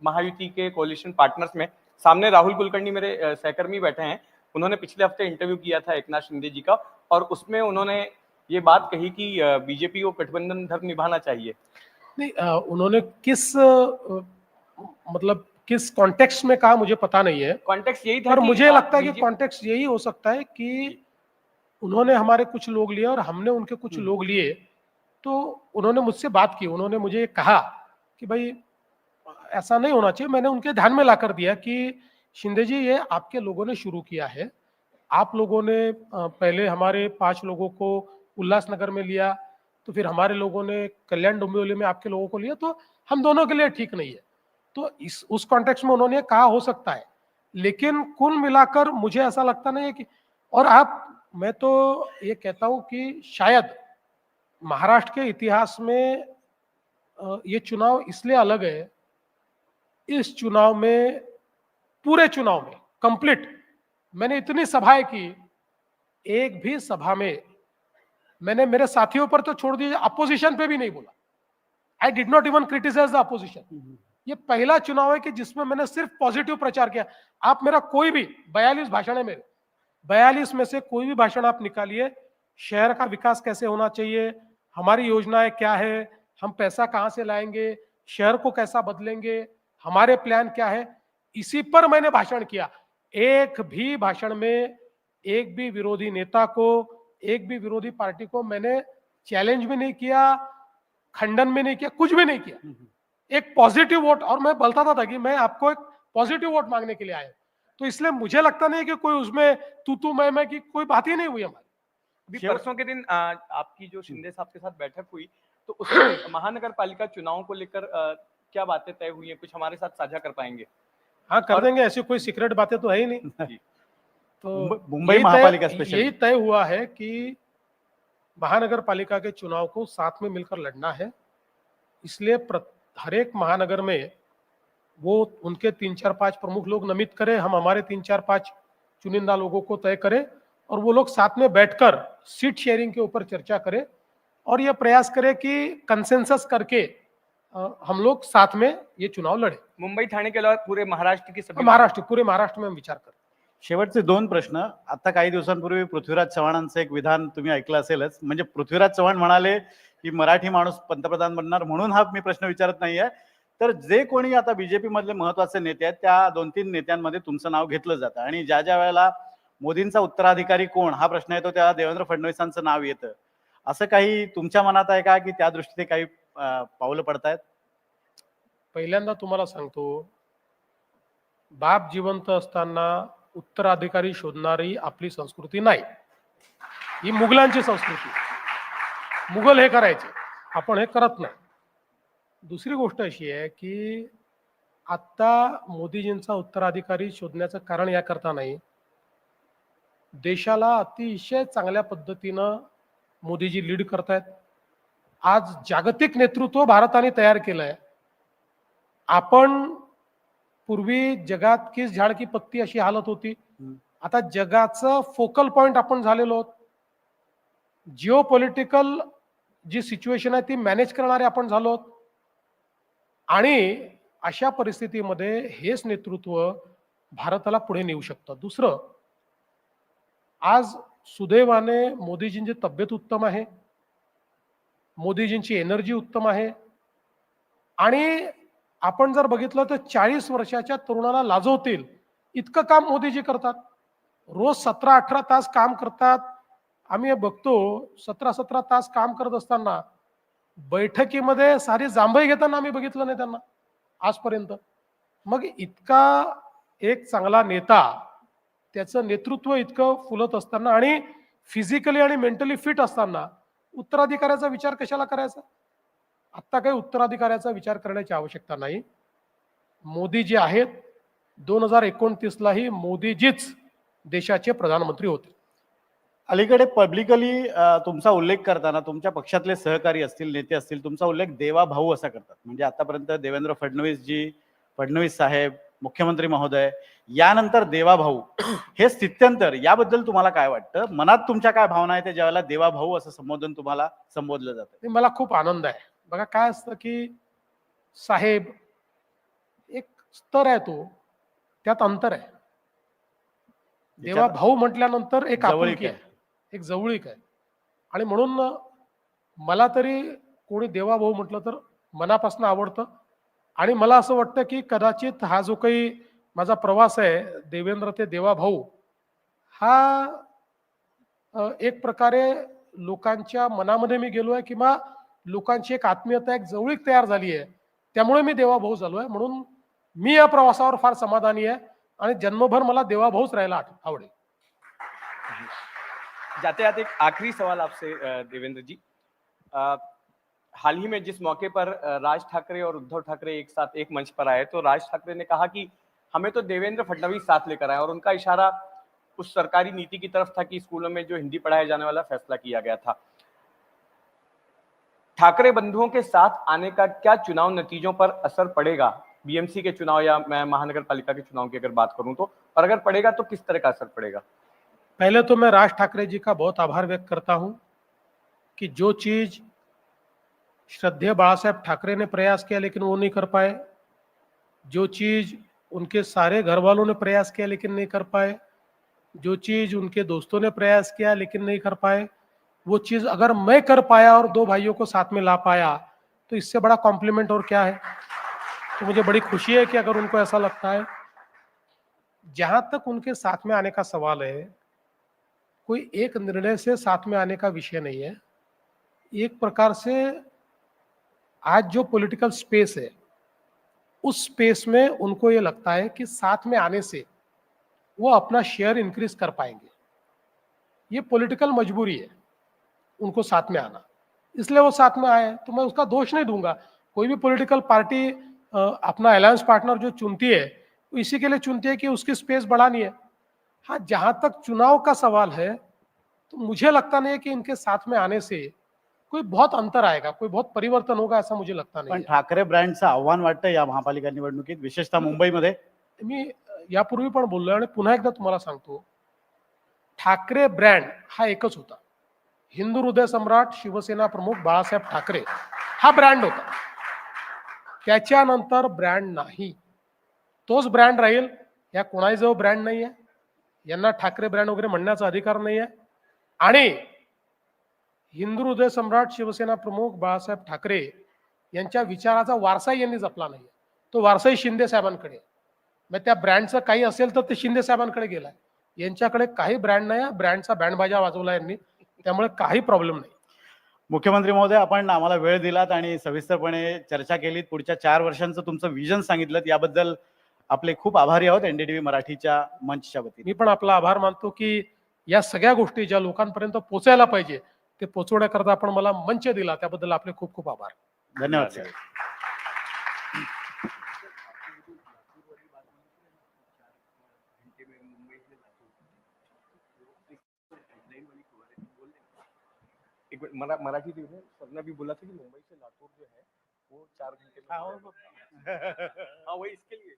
महायुति के कोalition पार्टनर्स में। सामने राहुल कुलकर्णी मेरे सहकर्मी बैठे हैं, उन्होंने पिछले हफ्ते इंटरव्यू किया था एकनाथ शिंदे जी का, और उसमें उन्होंने ये बात कही कि बीजेपी को गठबंधन धर्म निभाना चाहिए। नहीं, उन्होंने मतलब किस कॉन्टेक्स्ट में कहा मुझे पता नहीं है, कॉन्टेक्स्ट यही था पर कि मुझे लगता है कि बीजेपी कॉन्टेक्स्ट यही हो सकता है कि उन्होंने हमारे कुछ लोग लिए और हमने उनके कुछ लोग लिए, तो उन्होंने मुझसे बात की, उन्होंने मुझे कहा कि भाई ऐसा नहीं होना चाहिए। मैंने उनके ध्यान में लाकर दिया कि शिंदे जी ये आपके लोगों ने शुरू किया है, आप लोगों ने पहले हमारे 5 लोगों को उल्लासनगर में लिया, तो फिर हमारे लोगों ने कल्याण डोंबिवली में आपके लोगों को लिया, तो हम दोनों के लिए ठीक नहीं है। तो उस कॉन्टेक्स्ट में उन्होंने कहा हो सकता है, लेकिन कुल मिलाकर मुझे ऐसा लगता नहीं है कि, और मैं तो ये कहता हूं कि शायद महाराष्ट्र के इतिहास में ये चुनाव इसलिए अलग है, इस चुनाव में, पूरे चुनाव में कंप्लीट, मैंने इतनी सभाएं की, एक भी सभा में मैंने मेरे साथियों पर तो छोड़ दीजिए, अपोजिशन पे भी नहीं बोला। I did not even criticise the opposition. ये पहला चुनाव है कि जिसमें मैंने सिर्फ पॉजिटिव प्रचार किया। आप मेरा कोई भी 42 भाषण है मेरे, 42 में से कोई भी भाषण आप निकालिए, शहर का विकास कैसे होना चाहिए, हमारी योजनाएं क्या है, हम पैसा कहां से लाएंगे, शहर को कैसा बदलेंगे, हमारे प्लान क्या है, इसी पर मैंने भाषण किया। एक भी भाषण में एक भी विरोधी नेता को, एक भी विरोधी पार्टी को मैंने चैलेंज भी नहीं किया, खंडन भी नहीं किया, कुछ भी नहीं किया। एक पॉजिटिव वोट, और मैं बोलता था कि मैं आपको एक पॉजिटिव वोट मांगने के लिए आया, तो इसलिए मुझे लगता नहीं कि कोई उसमें तू मैं की कोई बात ही नहीं हुई हमारी। अभी परसों के दिन आपकी जो शिंदे साहब के साथ बैठक हुई तो उसमें महानगर पालिका चुनाव को लेकर क्या बातें तय हुई हैं, कुछ हमारे साथ साझा कर पाएंगे? हाँ, कर देंगे, ऐसी कोई सीक्रेट बातें तो है ही नहीं। जी। तो मुंबई महापालिका यही स्पेशल तय हुआ है कि महानगर पालिका के चुनाव को साथ में मिलकर लड़ना है, इसलिए हर एक महानगर में वो उनके 3-4-5 प्रमुख लोग नामित करें, हम हमारे 3-4-5 चुनिंदा लोगों को तय करें, और वो लोग साथ में बैठकर सीट शेयरिंग के ऊपर चर्चा करें और ये प्रयास करें कि कंसेंसस करके हम लोग साथ में ये चुनाव लड़े। मुंबई ठाणे के अलावा पूरे महाराष्ट्र की सभी पूरे महाराष्ट्र में हम विचार करें। शेवटचे 2 प्रश्न। आता काही दिवसांपूर्वी पृथ्वीराज चव्हाणांचं एक विधान तुम्ही ऐकलं असेलच, म्हणजे पृथ्वीराज चव्हाण म्हणाले की मराठी माणूस पंतप्रधान बनणार, म्हणून हा मी प्रश्न विचारत नाहीये, तर जे कोणी आता बीजेपी मधले महत्वाचे नेते आहेत त्या 2-3 नेत्यांमध्ये तुमचं नाव घेतलं जातं आणि ज्या ज्या वेळेला मोदींचा उत्तराधिकारी कोण हा प्रश्न येतो त्या देवेंद्र फडणवीसांचं नाव येतं, असं काही तुमच्या मनात आहे का की त्या दृष्टीने काही पावलं पडतायत? पहिल्यांदा तुम्हाला सांगतो, बाप जिवंत असताना उत्तराधिकारी शोधणारी आपली संस्कृती नाही, ही मुघलांची संस्कृती। मुघल हे करायचे, आपण हे करत नाही। दुसरी गोष्ट अशी आहे की आता मोदीजींचा उत्तराधिकारी शोधण्याचं कारण याकरता नाही, देशाला अतिशय चांगल्या पद्धतीनं मोदीजी लीड करतायत। आज जागतिक नेतृत्व भारताने तयार केलंय। आपण पूर्वी जगात किस झाड की पत्ती अशी हालत होती, आता जगाचं फोकल पॉइंट आपण झालेलो आहोत। जिओ पॉलिटिकल जी सिच्युएशन आहे ती मॅनेज करणारे आपण झालो आहोत आणि अशा परिस्थितीमध्ये हेच नेतृत्व भारताला पुढे नेऊ शकतं। दुसरं, आज सुदैवाने मोदीजींची तब्येत उत्तम आहे, मोदीजींची एनर्जी उत्तम आहे आणि आपण जर बघितलं तर 40 वर्षाच्या तरुणाला लाजवतील इतकं काम मोदीजी करतात। रोज 17-18 तास काम करतात। आम्ही हे बघतो 17-17 तास काम करत असताना बैठकीमध्ये सारी जांभई घेताना आम्ही बघितलं नाही त्यांना आजपर्यंत। मग इतका एक चांगला नेता, त्याचं नेतृत्व इतकं फुलत असताना आणि फिजिकली आणि मेंटली फिट असताना उत्तराधिकाऱ्याचा विचार कशाला करायचा? आता काही उत्तराधिकाऱ्याचा विचार करण्याची आवश्यकता नाही। मोदी जे आहेत 2029 लाही मोदीजीच देशाचे प्रधानमंत्री होते। अलीकडे पब्लिकली तुमचा उल्लेख करताना तुमच्या पक्षातले सहकारी असतील, नेते असतील, तुमचा उल्लेख देवा भाऊ असा करतात. म्हणजे आतापर्यंत देवेंद्र फडणवीस साहेब, मुख्यमंत्री महोदय, यानंतर देवा भाऊ, हे स्थित्यंतर याबद्दल तुम्हाला काय वाटतं? मनात तुमच्या काय भावना आहे ते ज्यावेळेला देवा भाऊ असं संबोधन तुम्हाला संबोधलं जातं? आणि मला खूप आनंद आहे. बघा काय असतं की साहेब एक स्तर आहे, तो त्यात अंतर आहे. देवा भाऊ म्हटल्यानंतर एक जवळीक आपुलकी आहे. आहे, एक जवळीक आहे. आणि म्हणून मला तरी कोणी देवा भाऊ म्हटलं तर मनापासून आवडतं. आणि मला असं वाटतं की कदाचित हा जो काही माझा प्रवास आहे देवेंद्र ते देवा भाऊ, हा एक प्रकारे लोकांच्या मनामध्ये मी गेलो आहे किंवा लोकांची एक आत्मीयता, एक जवळीक तयार झाली आहे. त्यामुळे मी देवा भाऊ झालो आहे. म्हणून मी या प्रवासावर फार समाधानी आहे आणि जन्मभर मला देवा भाऊच राहायला आवडेल. जाते जाते एक आखिरी सवाल आपसे देवेंद्र जी, हाल ही में जिस मौके पर राज ठाकरे और उद्धव ठाकरे एक साथ एक मंच पर आए, तो राज ठाकरे ने कहा कि हमें तो देवेंद्र फडणवीस साथ लेकर आए, और उनका इशारा उस सरकारी नीति की तरफ था कि स्कूलों में जो हिंदी पढ़ाया जाने वाला फैसला किया गया था। ठाकरे बंधुओं के साथ आने का क्या चुनाव नतीजों पर असर पड़ेगा? बीएमसी के चुनाव या मैं महानगर पालिका के चुनाव की अगर बात करूं तो, और अगर पड़ेगा तो किस तरह का असर पड़ेगा? पहले तो मैं राज ठाकरे जी का बहुत आभार व्यक्त करता हूं कि जो चीज श्रद्धेय बाळासाहेब ठाकरे ने प्रयास किया लेकिन वो नहीं कर पाए, जो चीज उनके सारे घर वालों ने प्रयास किया लेकिन नहीं कर पाए, जो चीज उनके दोस्तों ने प्रयास किया लेकिन नहीं कर पाए, वो चीज अगर मैं कर पाया और दो भाइयों को साथ में ला पाया तो इससे बड़ा कॉम्प्लीमेंट और क्या है। तो मुझे बड़ी खुशी है कि अगर उनको ऐसा लगता है। जहां तक उनके साथ में आने का सवाल है, कोई एक निर्णय से साथ में आने का विषय नहीं है। एक प्रकार से आज जो पॉलिटिकल स्पेस है, उस स्पेस में उनको ये लगता है कि साथ में आने से वो अपना शेयर इंक्रीज कर पाएंगे। ये पॉलिटिकल मजबूरी है उनको साथ में आना, इसलिए वो साथ में आए। तो मैं उसका दोष नहीं दूंगा। कोई भी पॉलिटिकल पार्टी अपना अलायंस पार्टनर जो चुनती है, वो इसी के लिए चुनती है कि उसकी स्पेस बढ़ानी है। हाँ, जहां तक चुनाव का सवाल है, तो मुझे लगता नहीं है कि इनके साथ में आने से कोई बहुत अंतर आएगा, कोई बहुत परिवर्तन होगा, ऐसा मुझे लगता पण नहीं है। ठाकरे ब्रँडचं आव्हान वाटतं या महापालिका निवडणुकीत, विशेषतः मुंबईमध्ये? मी यापूर्वी पण बोललोय आणि पुन्हा एकदा तुम्हाला सांगतो, ठाकरे ब्रँड हा एकच होता। हिंदू हृदय सम्राट शिवसेना प्रमुख बाळासाहेब ठाकरे हा ब्रँड होता, त्याच्यानंतर ब्रँड नाही। तोच ब्रँड राहील। या कोणाजवळ ब्रँड नाहीये, यांना ठाकरे ब्रँड वगैरे म्हणण्याचा अधिकार नाहीये। आणि हिंदू हृदय सम्राट शिवसेना प्रमुख बाळासाहेब ठाकरे यांच्या विचाराचा वारसाही यांनी जपला नाहीये, तो वारसाही शिंदे साहेबांकडे। मग त्या ब्रँडचं काही असेल तर ते शिंदे साहेबांकडे गेलाय, यांच्याकडे काही ब्रँड नाही। ब्रँडचा बँड बाजा वाजवला यांनी, त्यामुळे काही प्रॉब्लेम नाही। मुख्यमंत्री महोदय, आपण आम्हाला वेळ दिलात आणि सविस्तरपणे चर्चा केलीत, पुढच्या 4 वर्षांचं तुमचं विजन सांगितलं, याबद्दल आपले खूप आभारी आहोत एनडीटीव्ही मराठीच्या मंचच्या वतीने। मी पण आपला आभार मानतो की या सगळ्या गोष्टी ज्या लोकांपर्यंत पोहोचायला पाहिजे ते पोहोचवण्याकरता आपण मला मंच दिला, त्याबद्दल आपले खूप खूप आभार। धन्यवाद सर। एक मिनट, मराठी टीवी में सरने भी बोला था कि मुंबई से लातूर जो है वो 4 घंटे में। हाँ, वही इसके लिए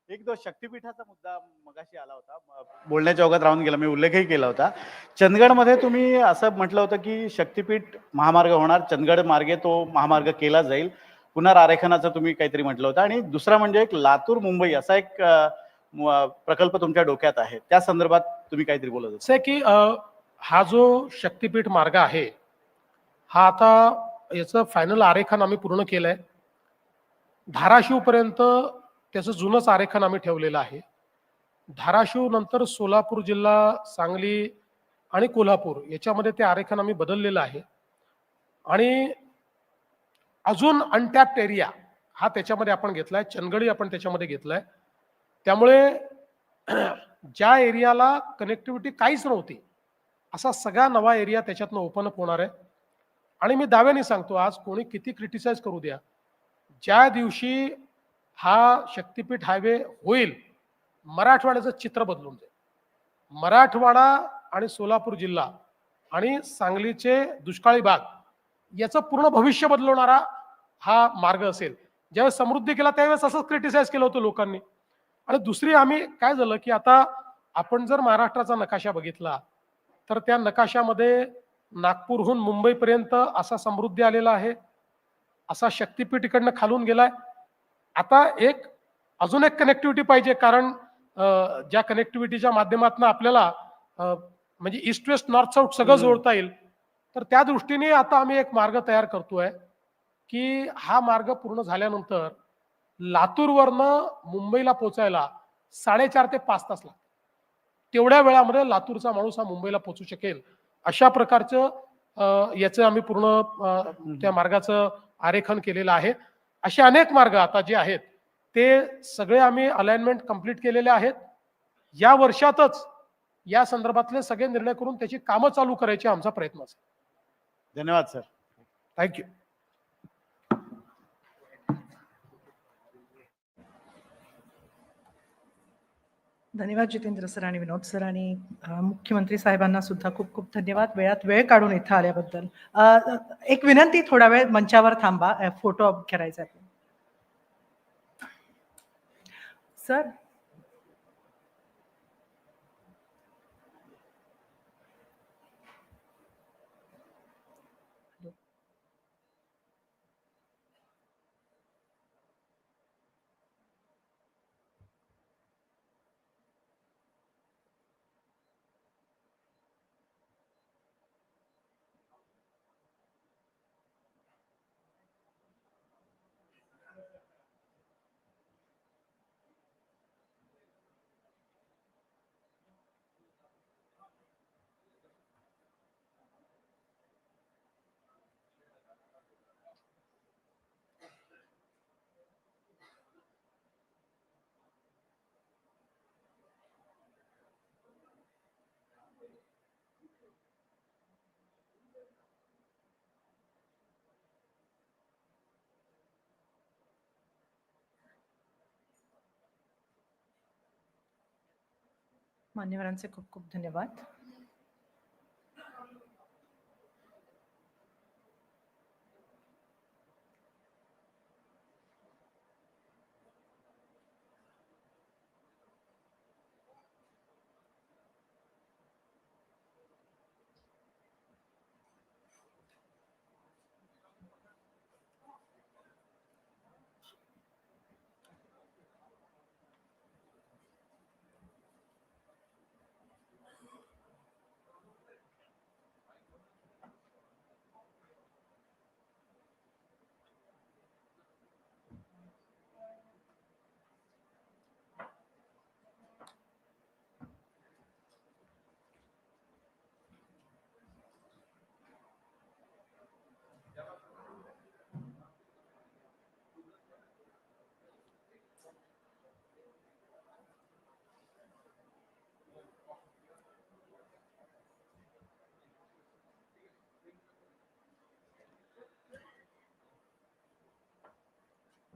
एक दो शक्तीपीठाचा मुद्दा मगाशी आला होता, बोलण्याच्या ओघात राहून गेला, मी उल्लेखही केला होता। चंदगडमध्ये तुम्ही असं म्हटलं होतं की शक्तीपीठ महामार्ग होणार, चंदगड मार्गे तो महामार्ग केला जाईल, पुनरारेखनाचं तुम्ही काहीतरी म्हटलं होतं। आणि दुसरा म्हणजे एक लातूर मुंबई असा एक प्रकल्प तुमच्या डोक्यात आहे, त्या संदर्भात तुम्ही काहीतरी बोलत होता। से की हा जो शक्तीपीठ मार्ग आहे, हा आता याचं फायनल आरेखन आम्ही पूर्ण केलंय। धाराशिव पर्यंत त्याचं जुनंच आरेखन आम्ही ठेवलेलं आहे। धाराशिव नंतर सोलापूर जिल्हा, सांगली आणि कोल्हापूर याच्यामध्ये ते आरेखन आम्ही बदललेलं आहे। आणि अजून अनटॅप्ड एरिया हा त्याच्यामध्ये आपण घेतलाय, चंदगडी आपण त्याच्यामध्ये घेतलाय। त्यामुळे ज्या एरियाला कनेक्टिव्हिटी काहीच नव्हती, असा सगळा नवा एरिया त्याच्यातनं ओपन अप होणार आहे। आणि मी दाव्याने सांगतो, आज कोणी किती क्रिटिसाइज करू द्या, ज्या दिवशी हा शक्तीपीठ हायवे होईल, मराठवाड्याचं चित्र बदलून जाईल। मराठवाडा आणि सोलापूर जिल्हा आणि सांगलीचे दुष्काळी भाग याचं पूर्ण भविष्य बदलवणारा हा मार्ग असेल. ज्यावेळेस समृद्धी केला त्यावेळेस असंच क्रिटिसाइज केलं होतं लोकांनी. आणि दुसरी आम्ही काय झालं की आता आपण जर महाराष्ट्राचा नकाशा बघितला तर त्या नकाशामध्ये नागपूरहून मुंबईपर्यंत असा समृद्धी आलेला आहे, असा शक्तीपीठ इकडनं खालून गेलाय. आता अजून एक कनेक्टिव्हिटी पाहिजे, कारण ज्या कनेक्टिव्हिटीच्या माध्यमातून आपल्याला म्हणजे ईस्ट वेस्ट नॉर्थ साऊथ सगळं जोडता येईल. तर त्या दृष्टीने आता आम्ही एक मार्ग तयार करतोय की हा मार्ग पूर्ण झाल्यानंतर लातूरवरनं मुंबईला पोहोचायला 4.5 ते 5 तास लागतात. तेवढ्या वेळामध्ये लातूरचा माणूस हा मुंबईला पोहोचू शकेल अशा प्रकारचं याचं आम्ही पूर्ण त्या मार्गाचं आरेखन केलेलं आहे. असे अनेक मार्ग आता जे आहेत ते सगळे आम्ही अलाइनमेंट कंप्लीट केलेले आहेत. या वर्षातच या संदर्भातले सगळे निर्णय करून त्याची कामं चालू करायची आमचा प्रयत्न असेल. धन्यवाद सर. थँक्यू. धन्यवाद जितेंद्र सर आणि विनोद सर आणि मुख्यमंत्री साहेबांना सुद्धा खूप खूप धन्यवाद वेळात वेळ काढून इथं आल्याबद्दल. एक विनंती, थोडा वेळ मंचावर थांबा, फोटो करायचा आहे सर. मान्यवरांचे खूप खूप धन्यवाद.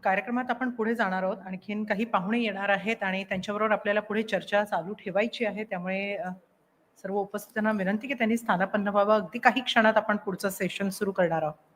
कार्यक्रमात आपण पुढे जाणार आहोत. आणखीन काही पाहुणे येणार आहेत आणि त्यांच्याबरोबर आपल्याला पुढे चर्चा चालू ठेवायची आहे. त्यामुळे सर्व उपस्थितांना विनंती की त्यांनी स्थानापन्न व्हावं. अगदी काही क्षणात आपण पुढचं सेशन सुरू करणार आहोत.